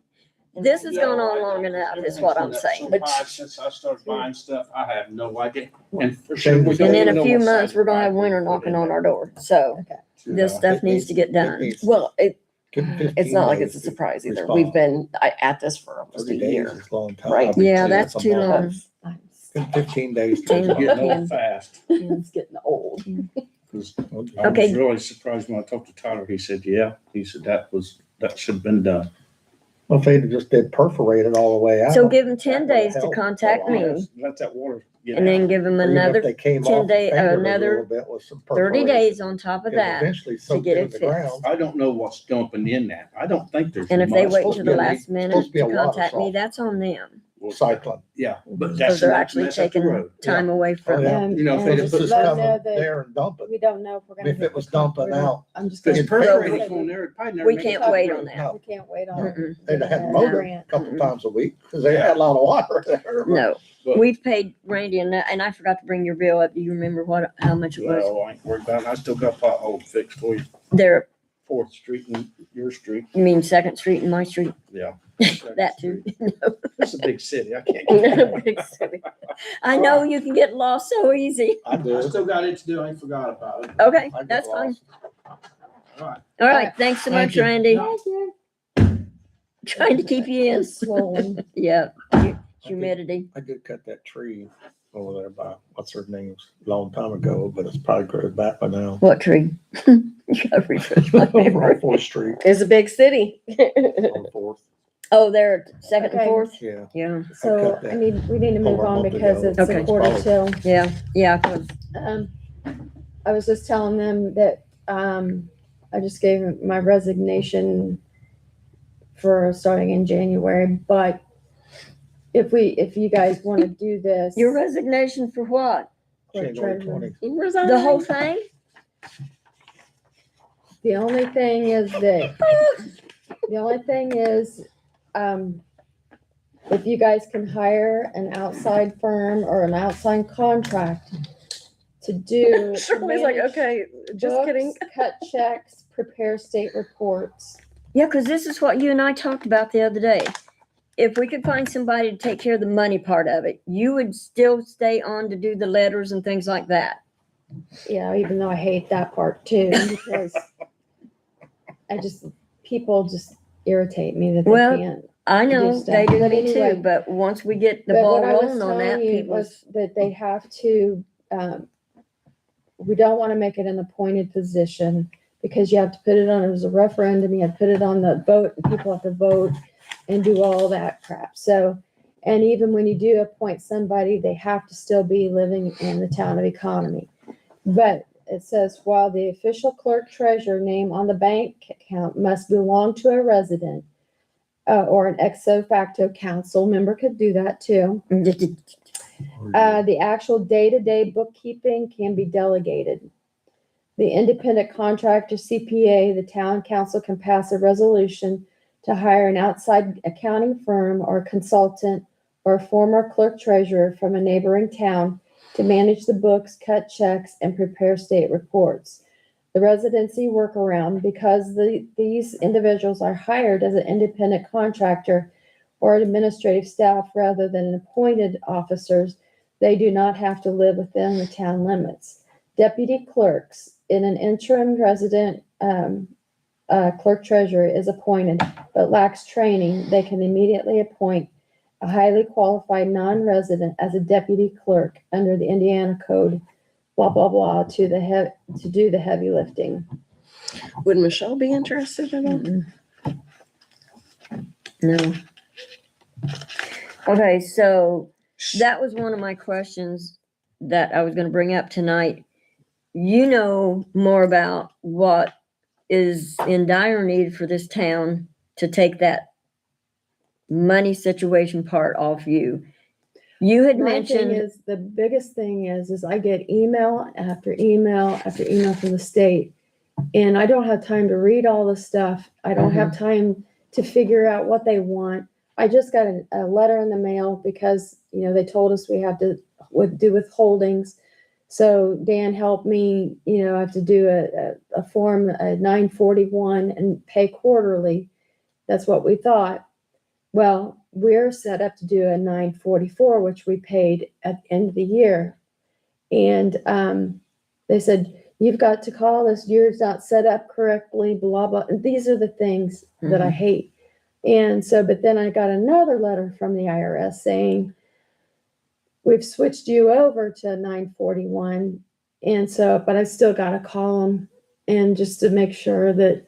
This has gone on long enough, is what I'm saying. Since I started buying stuff, I have no idea. And for sure, we And don't in even a know few what months, size we're gonna have pipe winter we put knocking in on there. our door, so this stuff It needs to get done. Well, give them 15 it's not like days it's a to surprise either. respond. We've been at this for almost a 30 days year. is a long time. Right. I mean, Yeah, that's a too month. long. Give them 15 days to Ten. We're respond. getting old fast. It's getting old. 'Cause I Okay. was really surprised when I talked to Tyler. He said, yeah, he said that should have been done. Well, if they'd just did perforate it all the way out. So give them 10 that would've days to helped. contact Oh, me, yes, let that water get and then out. give them Or even if another they came 10 off the day- finger a another little bit with some 30 perforation, days on top of it'll that. eventually soak get into it the fixed. ground. I don't know what's dumping in that. I don't think there's. And if they much. wait supposed till to the be a- last minute supposed to be to a water contact me, softener. that's on them. Cycling. Yeah, but Because that's they're enough to actually mess up the taking road. time away Oh, from yeah. it. You know, if So they if just it's just let them coming know that there and dumping. We don't know if we're gonna. If get it was the con- dumping we're not- out, I'm just If gonna. it's perforated They on there, it probably never We makes it can't to the wait road. on that. no, can't wait on. Mm-mm. they'd have had Yeah. to motor a Grant. couple Mm-mm. times a week because they had a lot of water there. No, But- we've paid Randy and I forgot to bring your bill up. Do you remember how much it was? No, I ain't worried about it. I still got pothole fixed for you. There, 4th Street and your street. you mean Second Street and my street? Yeah. That too. It's a big city. I can't. I know you can get lost so easy. I I do. still got it to do. I ain't forgot about it. Okay, I get that's fine. lost. All right. All right, thanks so Thank much, you. Randy. No. Trying to keep you in. Swollen. Yeah, humidity. I did cut that tree over there by, what's her name, a long time ago, but it's probably grown back by now. What tree? You gotta refresh my Over on memory. 4th Street, It's a big city. on 4th, Oh, there, second and Okay. fourth? yeah. Yeah, So cut that we need to move over a on month because ago. it's Okay. a quarter till. yeah, 'cause I was just telling them that, I just gave my resignation for starting in January, but if you guys want to do this. your resignation for what? clerk January treasurer. 20. The whole thing? The only thing is if you guys can hire an outside firm or an outside contract to do. Shirley's like, manage okay, just books, kidding. Cut checks, prepare state reports. Yeah, because this is what you and I talked about the other day. If we could find somebody to take care of the money part of it, you would still stay on to do the letters and things like that. Yeah, even though I hate that part too, because people just irritate me that they Well, can't. I know, stuff. they do But me anyway. too, but once we get the But ball what I was rolling on that, telling you people, was that they have to, we don't want to make it an appointed position because you have to put it on as a referendum, you have to put it on the vote, and people have to vote and do all that crap. So, and even when you do appoint somebody, they have to still be living in the town of Economy. But it says, while the official clerk treasurer name on the bank account must belong to a resident, or an ex officio council member could do that too. The actual day-to-day bookkeeping can be delegated. The independent contractor CPA, the town council can pass a resolution to hire an outside accounting firm or consultant or a former clerk treasurer from a neighboring town to manage the books, cut checks, and prepare state reports. The residency workaround, because these individuals are hired as an independent contractor or administrative staff rather than appointed officers, they do not have to live within the town limits. Deputy clerks in an interim resident clerk treasurer is appointed but lacks training, they can immediately appoint a highly qualified non-resident as a deputy clerk under the Indiana code, blah, blah, blah, to do the heavy lifting. Would Michelle be interested in that? no. Okay, so that was one of my questions that I was gonna bring up tonight. You know more about what is in dire need for this town to take that money situation part off you. You had My thing mentioned, is, the biggest thing is I get email after email after email from the state. And I don't have time to read all the stuff. I don't have time to figure out what they want. I just got a letter in the mail because, they told us we have to do withholdings. So Dan helped me, I have to do a form, a 941 and pay quarterly. That's what we thought. Well, we're set up to do a 944, which we paid at the end of the year. And they said, you've got to call this, yours not set up correctly, blah, blah. And these are the things that I hate. And so, but then I got another letter from the IRS saying, we've switched you over to 941. And so, but I still got to call them and just to make sure that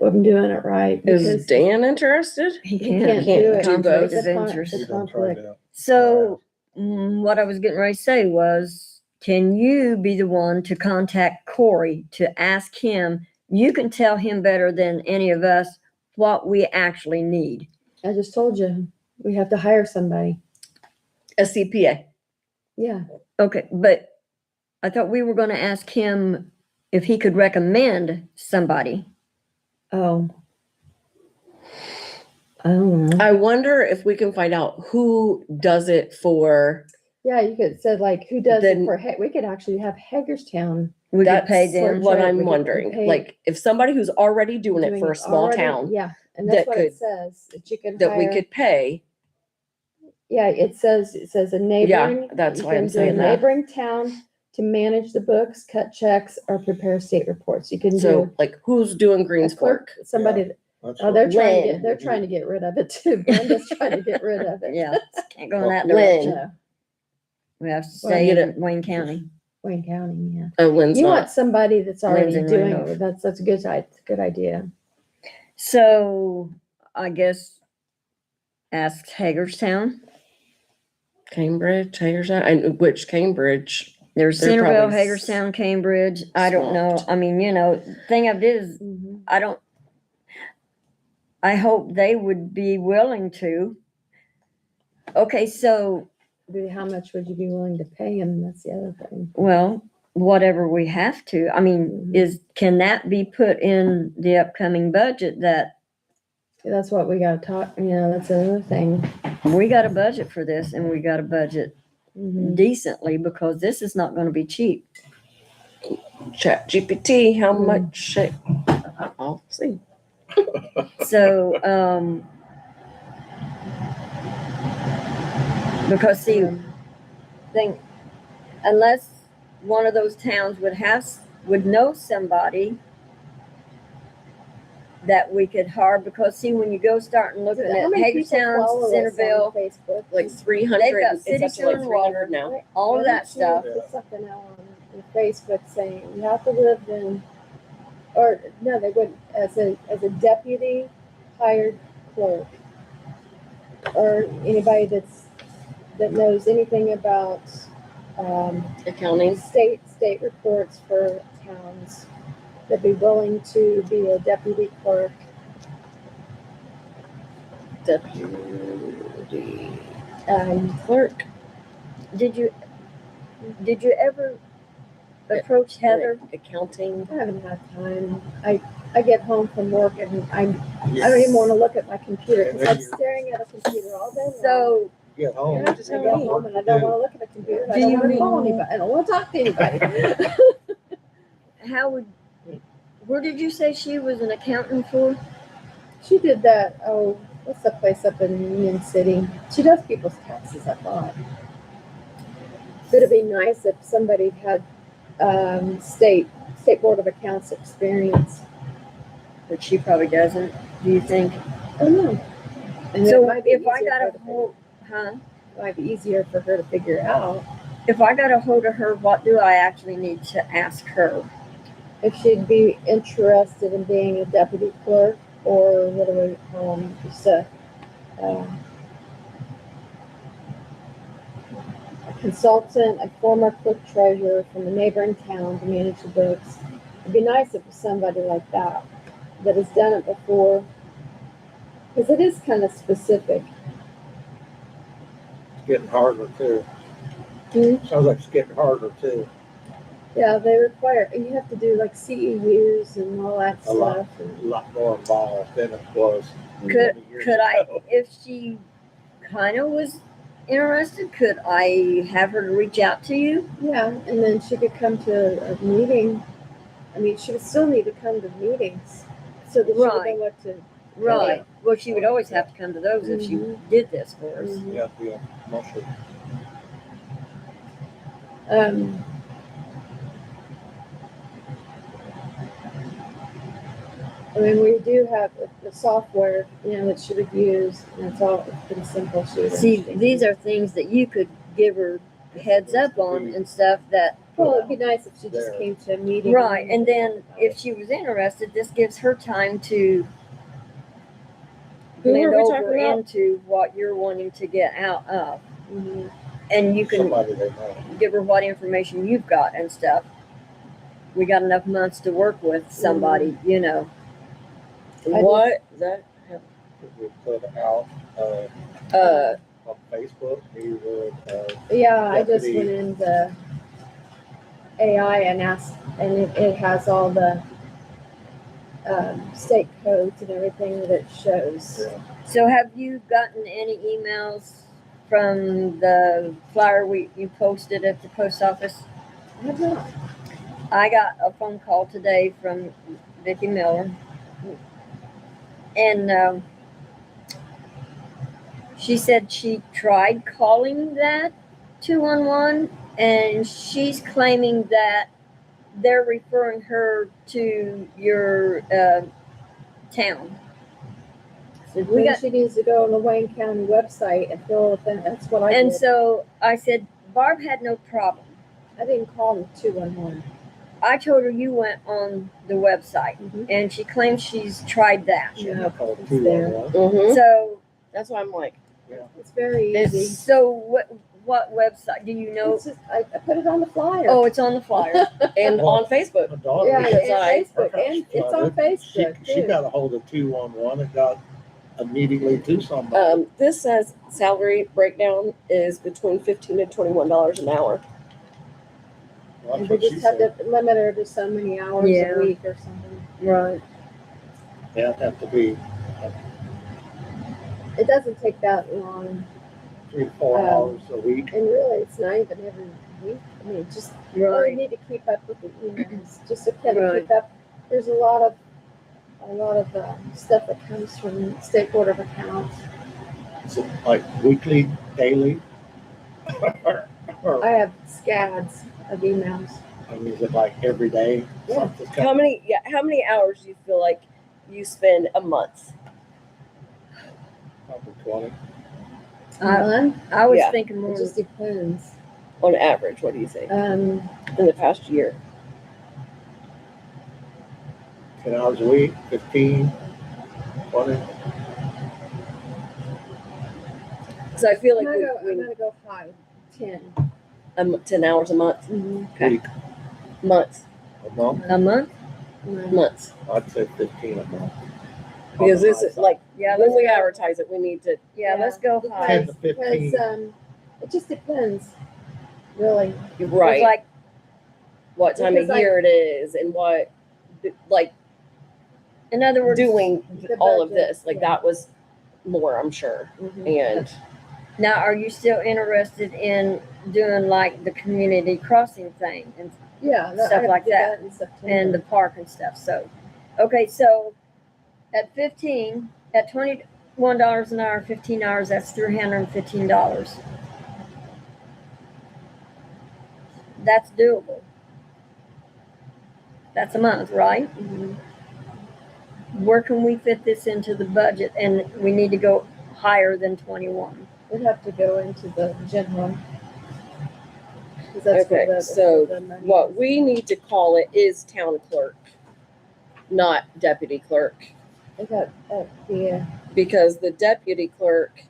I'm doing it right. Is because Dan interested? He he can't do it. do both. It's a Conflict of interest. it's a He's gonna try conflict. that. So what I was getting ready to say was, can you be the one to contact Corey to ask him? You can tell him better than any of us what we actually need. I just told you, we have to hire somebody. A CPA. Yeah. Okay, but I thought we were going to ask him if he could recommend somebody. Oh. I don't know. I wonder if we can find out who does it for. Yeah, you could say like, who does it Then- for, we could actually have Hagerstown. We could That's pay them. what right, I'm we could wandering. pay- Like, if somebody who's already doing it doing for a small already. town Yeah, and that's that what it could- says, that you can that we hire. could pay. Yeah, it says a neighboring. that's you why I'm can do a saying that. Neighboring town to manage the books, cut checks, or prepare state reports. You can So do. like, who's doing a Greens clerk, Fork? somebody, That's oh, they're what- trying to Lynn. they're trying to get rid of it too. Brenda's trying to get rid of it. Yeah, can't go in that Lynn. direction. No, We have to Well, stay get in Wayne County. Wayne County, yeah. Oh, Lynn's You not. want somebody that's already Lynn's in doing Randolph. it. That's a good idea. So I guess ask Hagerstown. Cambridge, Hagerstown, and which Cambridge? There's They're Centerville, probably Hagerstown, Cambridge. I don't know. swamped. I mean, thing of it is, I hope they would be willing to. Okay, so, How much would you be willing to pay him? That's the other thing. well, whatever we have to. I mean, can that be put in the upcoming budget that That's what we gotta talk, that's another thing. we got a budget for this and we got a budget Mhm. decently because this is not gonna be cheap. Chat GPT, how Hmm. much? I'll see. So, because see, thing, unless one of those towns would know somebody that we could hire, because see, when you go start and looking How at many people Hagerstown, follow us on Centerville, Facebook. Like 300, got it's City up to like Children 300 now. all of that stuff. Put something out on Facebook saying you have to live in, or no, they would as a deputy hired clerk, or anybody that knows anything about Accounting. state reports for towns that'd be willing to be a deputy clerk. Deputy Clerk. Did you ever approach Heather? Accounting. I haven't had time. I get home from work and I don't even want to look at my computer because I'm staring at a computer all day long. So, Get home. Yeah, just I tell go me. home and I don't want to look at a computer. I Do don't you want to call mean- anybody. I don't want to talk to anybody. where did you say she was an accountant for? She did that. Oh, what's that place up in Union City? She does people's taxes, I thought. But it'd be nice if somebody had state board of accounts experience. But she probably doesn't, do you think? I don't know. And it So might be if I easier got for a her to hold, huh? it might be easier for her to figure out If I got a hold of her, what do I actually need to ask her? if she'd be interested in being a deputy clerk or what do we call them? Just a consultant, a former clerk treasurer from a neighboring town to manage the books. It'd be nice if it was somebody like that has done it before, because it is kind of specific. It's getting harder too. Hmm? Sounds like it's getting harder too. Yeah, they require, you have to do like CEUs and all that A lot. stuff. And A lot more involved than it was. Could 20 years Could I, ago. if she kind of was interested, could I have her to reach out to you? yeah, and then she could come to a meeting. I mean, she would still need to come to meetings so that she would Right. know what to Right. Well, she would always have to come to those if she did this for us. Yeah, yeah, mostly. Um, I mean, we do have the software, that she would use, and it's all it's pretty simple. She would See, understand. these are things that you could give her heads up on and stuff that, Well, it'd be nice if she just There. came to a meeting. right. And then if she was interested, this gives her time to Who blend are we over talking about? into what you're wanting to get out of. Mhm. And you can Somebody they know. give her what information you've got and stuff. We got enough months to work with somebody, I What that? We put out, on Facebook, we would, Yeah, I just Deputy. went into AI and asked, and it has all the state codes and everything that it shows. yeah, So have you gotten any emails from the flyer you posted at the post office? I have not. I got a phone call today from Vicki Miller. And she said she tried calling that 211 and she's claiming that they're referring her to your town. So we Then got, she needs to go on the Wayne County website and fill it in. That's what I and did. so I said, Barb had no problem. I didn't call them 211. I told her you went on the website Mhm. and she claims she's tried that. she Yeah, called it's there. 211. Mm-hmm. So, That's why I'm like, It's very easy. so what website do you know? It's just, I put it on the flyer. Oh, it's on the flyer. and Well, on Facebook. My daughter, yeah, because and I- Facebook, and it's on Facebook she too. got a hold of 211 and got immediately to somebody. This says salary breakdown is between $15 and $21 an hour. Well, And that's they what she just have said. to limit her to so many hours Yeah. a week or something. Right. Yeah, it'd have to be It doesn't take that long, 3-4 hours a week. and really, it's not even every week. I mean, just really Right. need to keep up with the emails, just to kind of Right. keep up. There's a lot of stuff that comes from State Board of Accounts. Is it like weekly, daily? Or, I have scads of emails. I mean, is it like every day? Yeah. Something's How coming? many hours do you feel like you spend a month? Probably 20. None? I was Yeah. thinking It more. just depends. On average, what do you think Um, in the past year? 10 hours a week, 15, 20. So I feel I'm like gonna go high, 10. 10 hours a month, Okay. Week, months, a month. A month? months. I'd say 15 a month. Because On the this high is side. like Yeah, when let's we go. advertise it, we need to. Yeah, let's go high. 10 to 15. Because, it just depends, really. You're It's right. like, What time of because, like- year it is and what, like in other words, doing The all of budget, this. Like yeah. that was more, I'm sure. And now are you still interested in doing like the community crossing thing and Yeah. Stuff I like did that. in September. and the park and stuff. So, okay, so at 15, at $21 an hour, 15 hours, that's $315. That's doable. That's a month, right? Mhm. Where can we fit this into the budget? And we need to go higher than 21. We'd have to go into the general. 'Cause that's where Okay, the- so the money what is. we need to call it is town clerk, not deputy clerk. I got, the, Because the deputy clerk,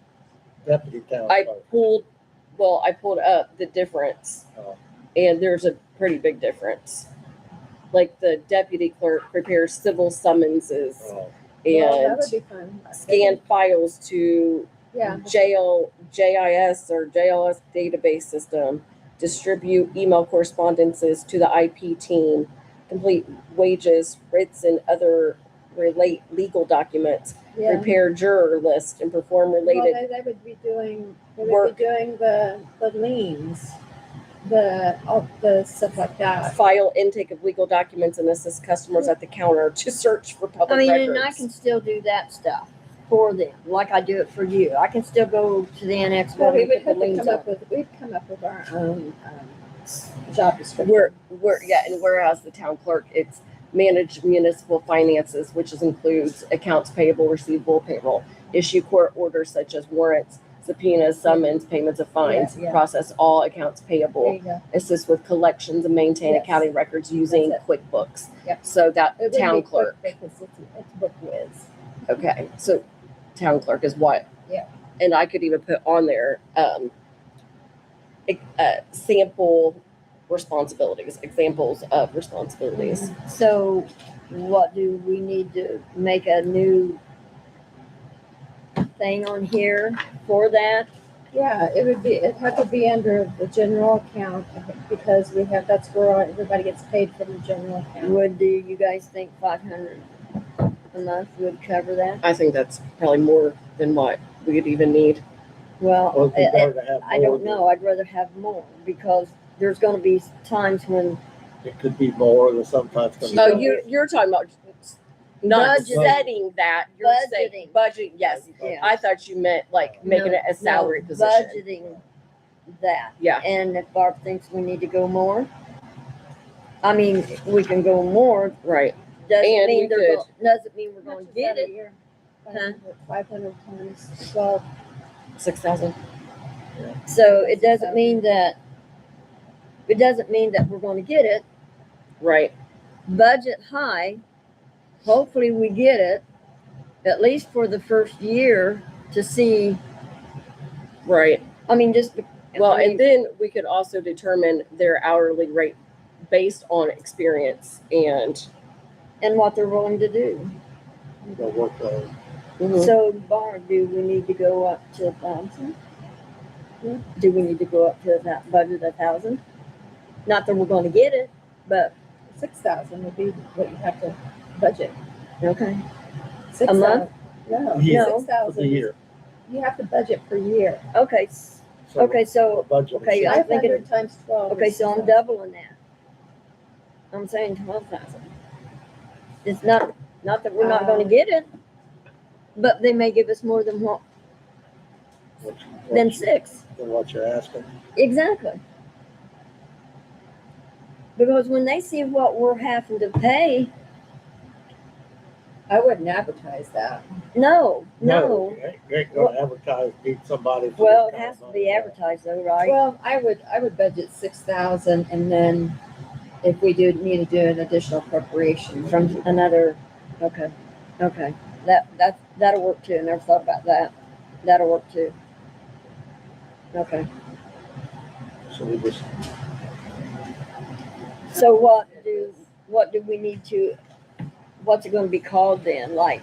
Deputy town I clerk. I pulled up the difference. Oh. And there's a pretty big difference. Like the deputy clerk prepares civil summonses Oh, well, that and would be fun. scan files to Yeah. JIS or JLS database system, distribute email correspondences to the IP team, complete wages, writs, and other legal documents, Yeah. prepare juror list, and perform Well, related. they would be doing, work. the liens. all the stuff like that. File intake of legal documents and assist customers at the counter to search for I public mean, records. and I can still do that stuff for them, like I do it for you. I can still go to the annex Well, we building, would put the have to liens come on. up with, we'd come up with our own, job description. And whereas the town clerk, it's manage municipal finances, which includes accounts payable, receivable, payroll, issue court orders such as warrants, subpoenas, summons, payments of fines, Yeah. process all accounts There payable, you go. assist with collections and maintain Yes. accounting records using That's QuickBooks. Yep. So that It would town be quick clerk. because it's book whiz. Okay, so town clerk is what? Yeah. And I could even put on there, sample responsibilities, examples of responsibilities. So what do we need to make a new thing on here for that? Yeah, it'd have to be under the general account because that's where everybody gets paid from the general account. Would do you guys think 500 a month would cover that? I think that's probably more than what we'd even need. Well, Well, it'd be better to have I more don't know. I'd rather have more because there's going to be times when It could be more than sometimes. gonna be Oh, less. you're talking about not Budgeting. setting that, you're saying Budgeting. budget, yes. yeah, I thought you meant like making No, it a salary no, position. budgeting that. Yeah, And if Barb thinks we need to go more, I mean, we can go more. right. Doesn't And mean we they're could- doesn't mean we're How going much to is get that a it. year? Huh? 500 times 12. 6,000. So it doesn't mean that we're going to get it. Right. Budget high. Hopefully we get it at least for the first year to see. Right. I mean, Well, I mean, and then we could also determine their hourly rate based on experience and and what they're willing to do. The workload. So, Barb, do we need to go up to 1,000? Do we need to go up to that budget 1,000? Not that we're going to get it, but 6,000 would be what you have to budget. okay. 6,000. month? No, Year. No. For 6,000. the year. You have to budget per year. Okay. So Okay. the So budget. okay, is- I'm thinking- 500 times 12. okay. is So I'm 6,000. doubling that. I'm saying 12,000. It's not that we're not going to get it, but they may give us more than what- than 6. Than what you're asking. Exactly. Because when they see what we're having to pay, I wouldn't advertise that. no. You ain't gonna advertise, need somebody. for Well, it this kind has of to be money. advertised though, right? Well, I would budget 6,000 and then if we do need to do an additional appropriation From another, okay, that'll work too. Never thought about that. That'll work too. Okay. So we just, So what do we need to, what's it gonna be called then? Like,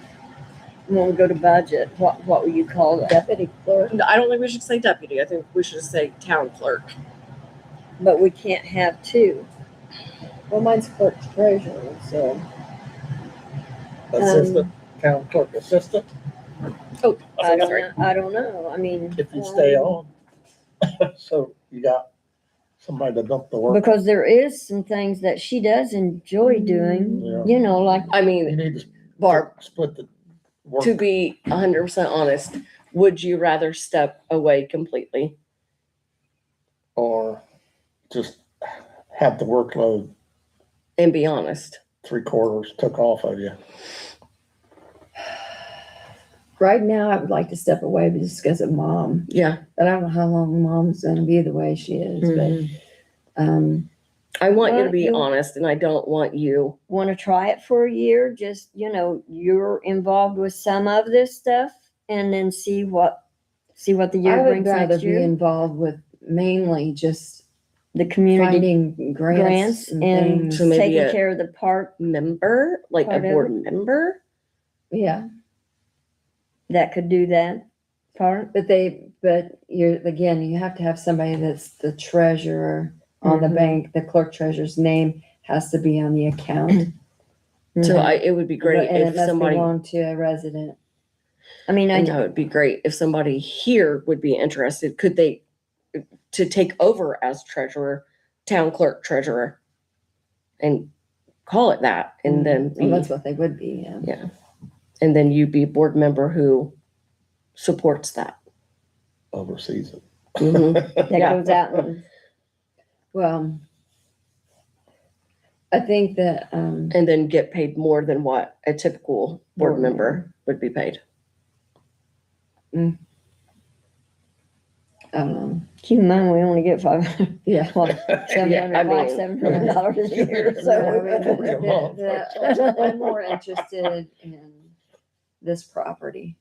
when we go to budget, what will you call that? deputy clerk. No, I don't think we should say deputy. I think we should say town clerk. But we can't have two. Well, mine's clerk treasurer, so. assistant, town clerk assistant, Oh, I sorry. don't know. I mean. if you stay on. So you got somebody to dump the work. Because there is some things that she does enjoy doing, Yeah. you know, like, I You mean, need to Barb, split the work. to be 100% honest, would you rather step away completely? Or just have the workload And be honest. 3/4 took off of you. Right now, I would like to step away just because of mom. Yeah. But I don't know how long mom's gonna be the way she is, but, I want you to Well, be you- honest, and I don't want you. want to try it for a year, just, you know, you're involved with some of this stuff and then see what the year I would brings rather next be year. involved with mainly just The community finding grants grants and and things. So maybe taking a- care of the park, Member, like a Part of board member? Yeah, that could do that part. but you have to have somebody that's the treasurer on the Mhm. bank. The clerk treasurer's name has to be on the account. So Mhm. it would be great And it if must somebody, belong to a resident. I mean, and that would be great if somebody here would be interested. Could they, to take over as treasurer, town clerk treasurer and call it that. And then, Well, be- that's what they would be, yeah. yeah. And then you be a board member who supports that. Overseas it. Mhm. That Yeah. goes out and, Well, I think that, And then get paid more than what a typical board Board member would be paid. keep in mind, we only get $500, yeah. $700 a year, So, so. I'm more interested in this property,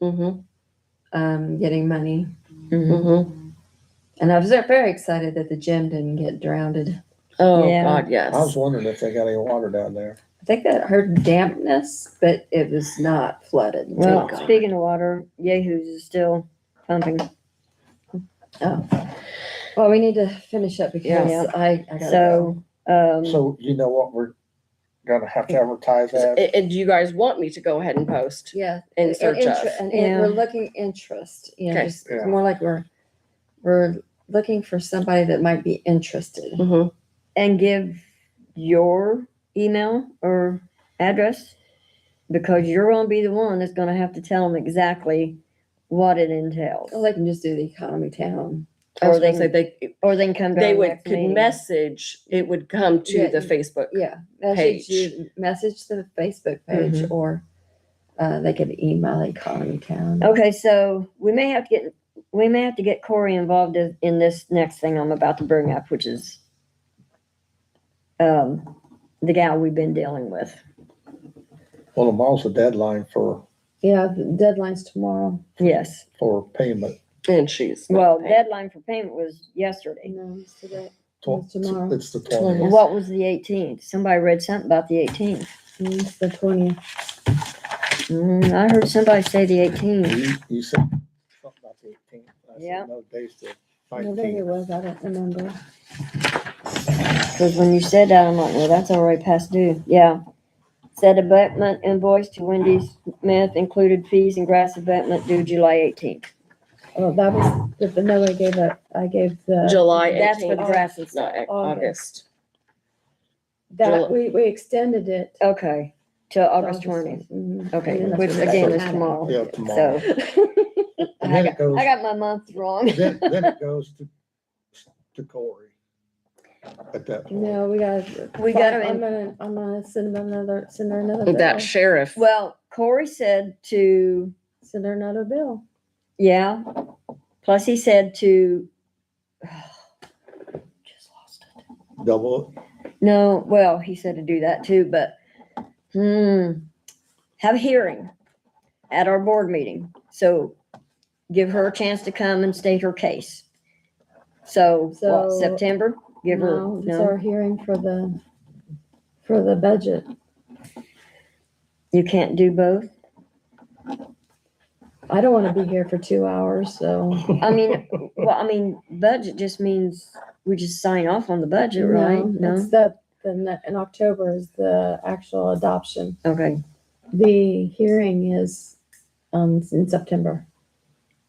Mm-hmm. getting money. Mm-hmm. And I was very excited that the gym didn't get drowned. Oh, Yeah. God, I was yes. wondering if they got any water down there. I think that heard dampness, but it was not flooded. Well, Thank God. speaking of water, Yahoo's is still pumping. Oh. Well, we need to finish up because Yeah. I gotta go. So, So you know what we're gonna have to advertise at? And do you guys want me to go ahead and post Yeah. in search of? And Yeah. we're looking interest, Okay. just Yeah. more like we're looking for somebody that might be interested. Mhm. and give your email or address, because you're gonna be the one that's gonna have to tell them exactly what it entails. Well, they can just do the economy town. I was Or they gonna say they, Or they can come to they our would, next could meeting. message, it would come to Yeah. the Facebook. Yeah, Page. message the Facebook page, Mhm. or they could email economy town. Okay, so we may have to get Corey involved in this next thing I'm about to bring up, which is the gal we've been dealing with. Well, tomorrow's the deadline for Yeah, the deadline's tomorrow. Yes. payment. And she's. not Well, paying. deadline for payment was yesterday. No, it's today. Tw- Tomorrow. It's the 20th. What was the 18th? Somebody read something about the 18th. It's the 20th. I heard somebody say the 18th. You said something about the 18th. I Yeah. said, no, days the Whatever it 19th. was, I don't remember. Because when you said that, I'm like, well, that's already past due. Yeah. Said abatement invoice to Wendy Smith included fees and grass abatement due July 18th. Oh, that was, the no, I gave the, July That's for the 18th, grass and not stuff. August. that, we extended it. Okay, till to August 20th. Mhm. Okay, And then which that's when again they is had it. tomorrow. Yeah, tomorrow. So And then it goes, I got my month wrong. then it goes to Corey. At that point. No, we got. We gotta I'm gonna send her another bill. That sheriff. Well, Corey said to, Send her another bill. yeah, plus he said to, just lost it. Double it. No, well, he said to do that too, but, have a hearing at our board meeting. So give her a chance to come and state her case. So, what, So- September? Give her, No, it's no, our hearing for the budget. you can't do both? I don't wanna be here for 2 hours, so. I mean, budget just means we just sign off on the budget, right? No? It's that, in October is the actual adoption. Okay. The hearing is, in September.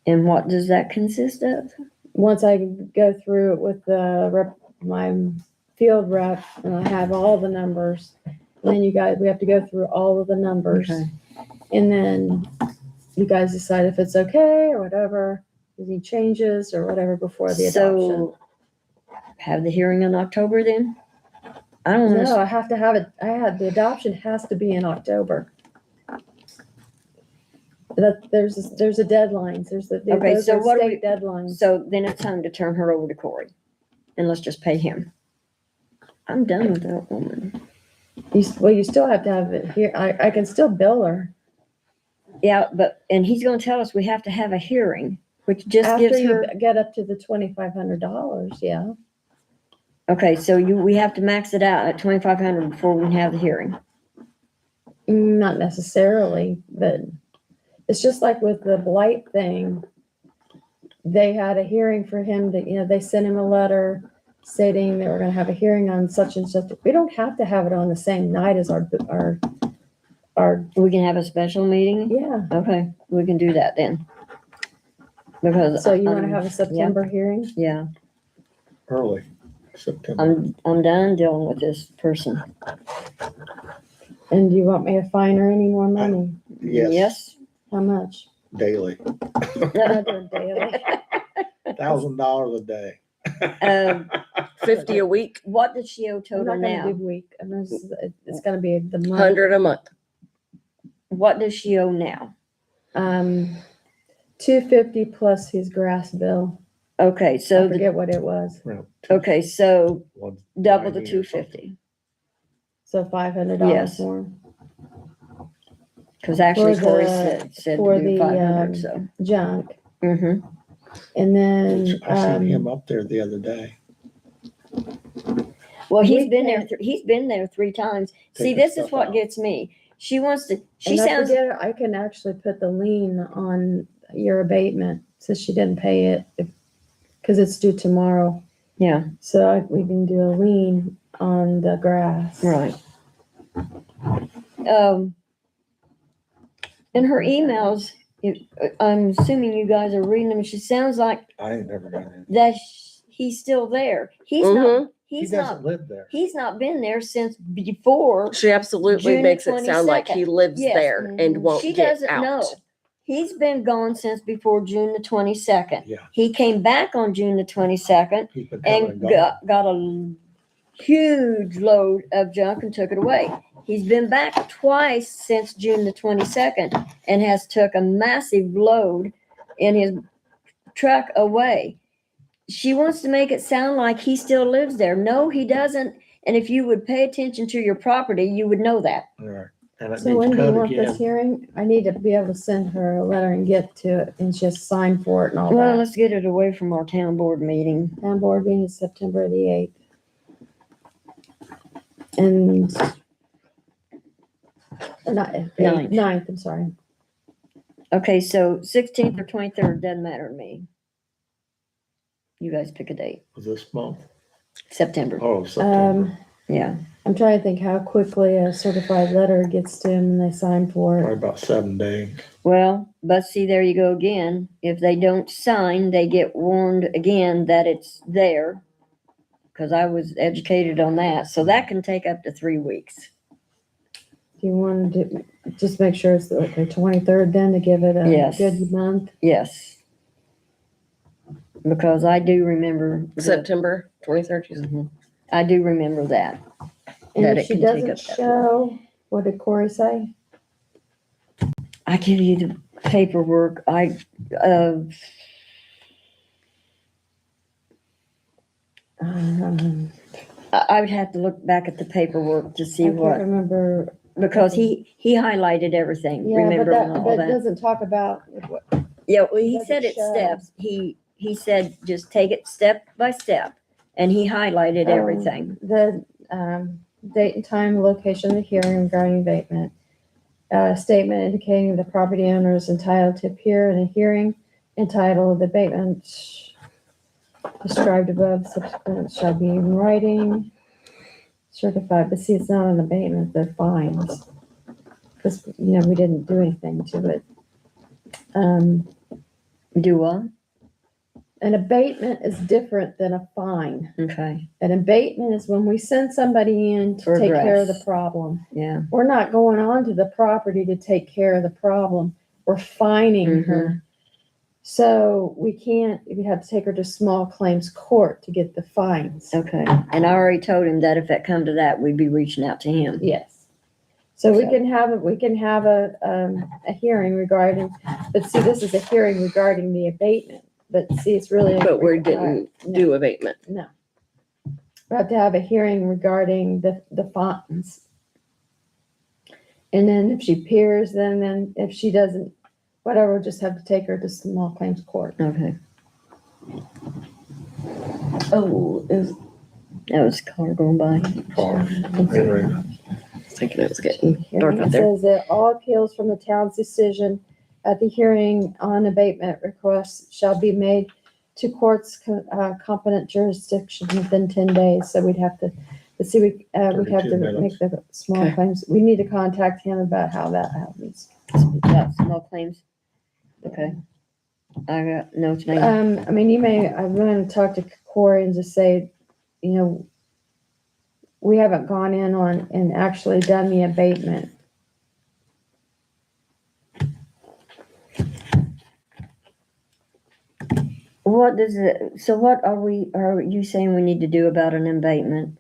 And what does that consist of? Once I go through it with my field rep and I have all the numbers, then we have to go through all of the numbers. Okay. And then you guys decide if it's okay or whatever, any changes or whatever before the adoption. So, have the hearing in October then? I don't No, know. I have to have it, the adoption has to be in October. There's a deadline, Okay, those so are what do state deadlines. So then it's time to turn her over to Corey. And let's just pay him. I'm done with that woman. You still have to have it here, I can still bill her. Yeah, and he's gonna tell us we have to have a hearing, which just After gives you her, get up to the $2,500, yeah. okay, so we have to max it out at 2,500 before we can have the hearing. Not necessarily, but it's just like with the blight thing. They had a hearing for him they sent him a letter stating they were gonna have a hearing on such and such. We don't have to have it on the same night as our, We can have a special meeting? yeah. Okay, we can do that then. Because. So you wanna have a September hearing? Yeah, Early. September. I'm done dealing with this person. And do you want me to fine her any more money? Yes, How much? daily, Another daily. $1,000 a day. Um, 50 a week, what does she owe I'm total not gonna do now? week, it's gonna be the month. 100 a month. What does she owe now? 250 plus his grass bill. Okay, I so the, forget what it was. Around two- okay, so one- double the 90 two or something. fifty, So $500 Yes. more. cause actually For Corey the- said for to do the, 500, so. Junk. Mm-hmm. And then, I seen him up there the other day. Well, he's We been there, can't- he's been there 3 times. See, Take the this is stuff what out. gets me. She wants to, she and I sounds, forget, I can actually put the lien on your abatement since she didn't pay it, cause it's due tomorrow. yeah, So we can do a lien on the grass. right. In her emails, I'm assuming you guys are reading them, she sounds like I ain't never got in. that he's still there. He's Mhm. not, He he's doesn't not, live there. he's not been there since before. She absolutely June makes it sound like 22nd. he lives Yes. there and won't She get doesn't out. know. He's been gone since before June the 22nd. Yeah, He came back on June the 22nd he's been coming and and going. got a huge load of junk and took it away. He's been back twice since June the 22nd and has took a massive load in his truck away. She wants to make it sound like he still lives there. No, he doesn't. And if you would pay attention to your property, you would know that. Right. And it So when needs do you cut want this again. hearing? I need to be able to send her a letter and get to it and just sign for it and all Well, that. let's get it away from our town board meeting. Town board meeting is September the 8th. And Ninth. 9th, I'm sorry. Okay, so 16th or 23rd, doesn't matter to me. You guys pick a date. Was this month? September, Oh, September. yeah. I'm trying to think how quickly a certified letter gets to them and they sign for Probably it. about 7 days. Well, but see, there you go again. If they don't sign, they get warned again that it's there. Cause I was educated on that, so that can take up to 3 weeks. Do you want to just make sure it's the 23rd then to give it a Yes. good month? Yes. Because I do remember. September 23rd. you said? Mhm. I do remember that. And That if it she can take doesn't up that show, what did Corey say? I give you the paperwork. Um, I would have to look back at the paperwork to I see can't what, remember. because he highlighted everything, Yeah, but remember that, all but it that. doesn't talk about what, Yeah, well, he doesn't said it show. steps. He said just take it step by step, and he highlighted everything. The, date and time, location of the hearing regarding abatement. Statement indicating the property owner is entitled to appear in a hearing entitled abatement described above, subsequent shall be in writing, certified, but see, it's not an abatement, they're fines. Cause, you know, we didn't do anything to it. Do what? An abatement is different than a fine. Okay, An abatement is when we send somebody in to For take care of the grass. problem. yeah. We're not going on to the property to take care of the problem. We're fining her. So we have to take her to small claims court to get the fines. Okay, and I already told him that if it come to that, we'd be reaching out to him. Yes. So we So- can have a hearing regarding, but see, this is a hearing regarding the abatement. But see, it's really. But we didn't do abatement. No. We have to have a hearing regarding the fines. And then if she appears, then if she doesn't, whatever, we'll just have to take her to small claims court. Okay, Oh, is that was a car going by. Anyway, thinking it was getting dark Hearing, out it there. says that all appeals from the town's decision at the hearing on abatement requests shall be made to court's competent jurisdiction within 10 days. So we'd have to, we'd have 32 to minutes. make the small Okay. claims. We need to contact him about how that happens. Got small claims? Okay. I got notes now. I mean, I'm going to talk to Corey and just say, you know, we haven't gone in on and actually done the abatement. What does it, so what are you saying we need to do about an abatement?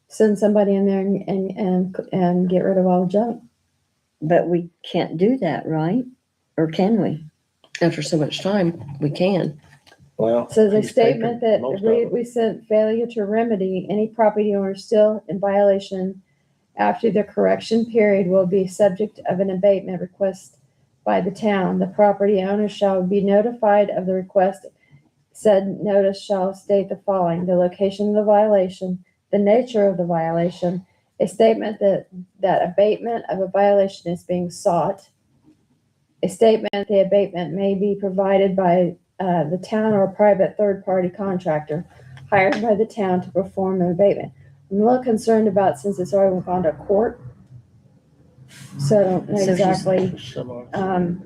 Send somebody in there and get rid of all the junk. But we can't do that, right? Or can we? After so much time, we can. Well. So the he's taken statement that most of we, it. we said failure to remedy any property owner still in violation after the correction period will be subject of an abatement request by the town. The property owner shall be notified of the request. Said notice shall state the following: the location of the violation, the nature of the violation, a statement that abatement of a violation is being sought, a statement the abatement may be provided by the town or a private third-party contractor hired by the town to perform an abatement. I'm a little concerned about, since it's already gone to court, so I don't know So she's- exactly. Similar.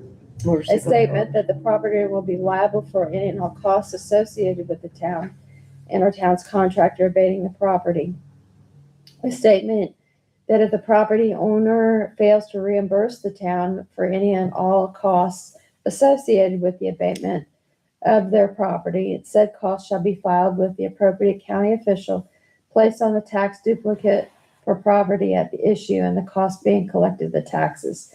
Where's A it? statement that the property owner will be liable for any and all costs associated with the town and or town's contractor abating the property. A statement that if the property owner fails to reimburse the town for any and all costs associated with the abatement of their property, said cost shall be filed with the appropriate county official, placed on the tax duplicate for property at the issue and the cost being collected the taxes.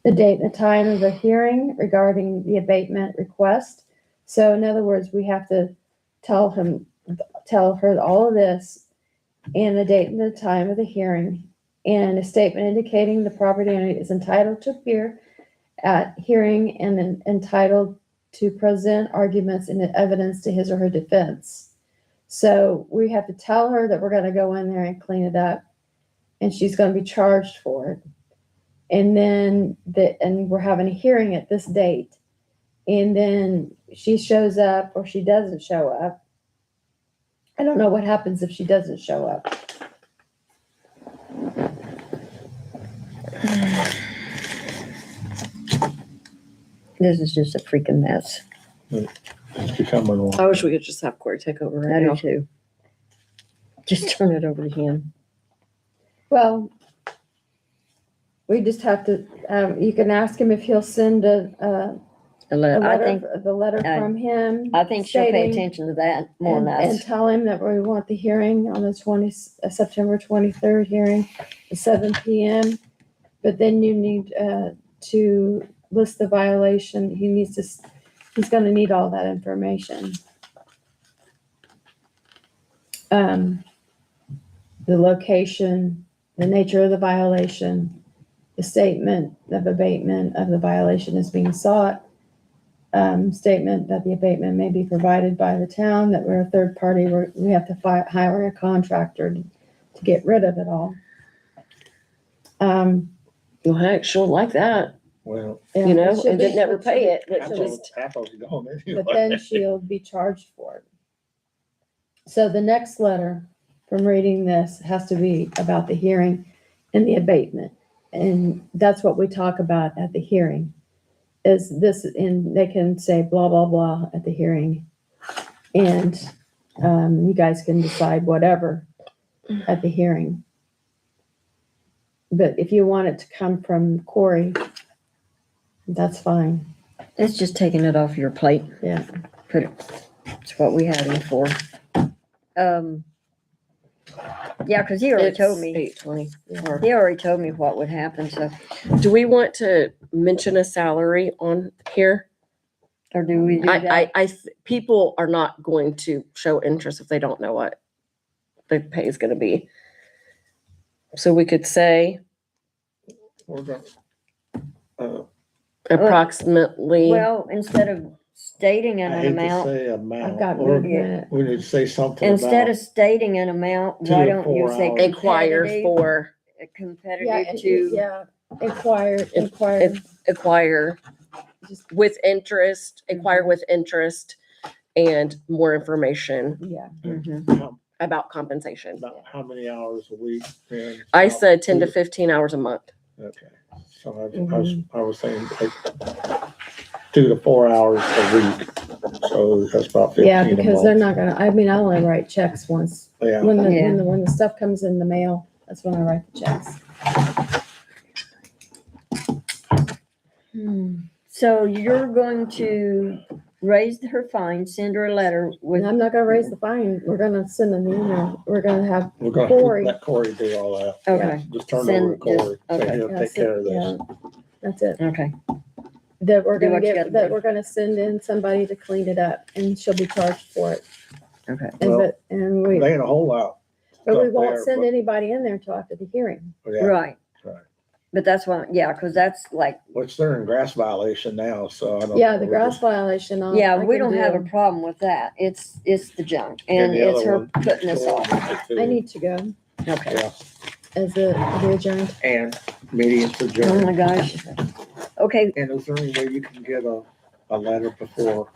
The date and the time of the hearing regarding the abatement request. So in other words, we have to tell her all of this, and the date and the time of the hearing, and a statement indicating the property owner is entitled to appear at hearing and entitled to present arguments and evidence to his or her defense. So we have to tell her that we're gonna go in there and clean it up, and she's gonna be charged for it. And then and we're having a hearing at this date. And then she shows up or she doesn't show up. I don't know what happens if she doesn't show up. This is just a freaking mess. It's becoming one. I wish we could just have Corey take over I right do now. too. Just turn it over to him. Well, we just have to, you can ask him if he'll send a I letter, think, the letter from him. I think she'll pay stating- attention to that more than And us. tell him that we want the hearing on the September 23rd hearing at 7 PM. But then you need to list the violation. He's gonna need all that information. The location, the nature of the violation, the statement of abatement of the violation is being sought. Statement that the abatement may be provided by the town, that we're a third party, we have to hire a contractor to get rid of it all. Well, heck, she'll like that, Well, Yeah, you know, it should and be- then never pay it, but half just, of it's gone But anyway. then she'll be charged for it. So the next letter from reading this has to be about the hearing and the abatement. And that's what we talk about at the hearing. Is this, and they can say blah, blah, blah at the hearing. And you guys can decide whatever at the hearing. But if you want it to come from Corey, that's fine. It's just taking it off your plate. Yeah. Put it, it's what we had him for. Yeah, cause he already it's told me, 8:20. he already told me what would happen, so, Do we want to mention a salary on here? or do we do that? People are not going to show interest if they don't know what the pay is gonna be. So we could say We're gonna, uh, approximately, Well, instead of stating I an hate to amount, say I've amount, got or movement. we need to say something instead about, of stating an amount, 2 why to don't you 4 say hours. inquire competitive, for, competitive to, Yeah, inquire, acquire just, with interest, inquire with interest and more information yeah. Mhm. about compensation. about how many hours a week. then I about said 10 to 2 15 hours a month. Okay, so I was saying like 2 to 4 hours a week. So that's about 15 Yeah, a because they're month. not gonna, I mean, I only write checks once. Yeah, When Yeah. when the stuff comes in the mail, that's when I write the checks. So you're going to raise her fine, send her a letter And with, I'm not gonna raise the fine. We're gonna send an email. We're gonna have we're gonna Corey. let Corey do all that. okay, Just turn it over to Send- Corey. Say, okay. he'll yeah, take care of this. yeah, that's it. okay, That we're Do gonna what you gotta get, that do. we're gonna send in somebody to clean it up and she'll be charged for it. okay. And Well, and we, There ain't a whole lot. but we stuff won't there, send but- anybody in there till after the hearing. Yeah, Right. right. But that's why, yeah, because that's like, Which they're in grass violation now, so I don't. Yeah, know. the We're grass just- violation. yeah, I we can don't have a do. problem with that. It's the junk And and the it's other her one, putting us off. I need to go Okay. Yeah, as the adjourned. and meetings Oh adjourned. my gosh. Okay, And is there any way you can get a letter before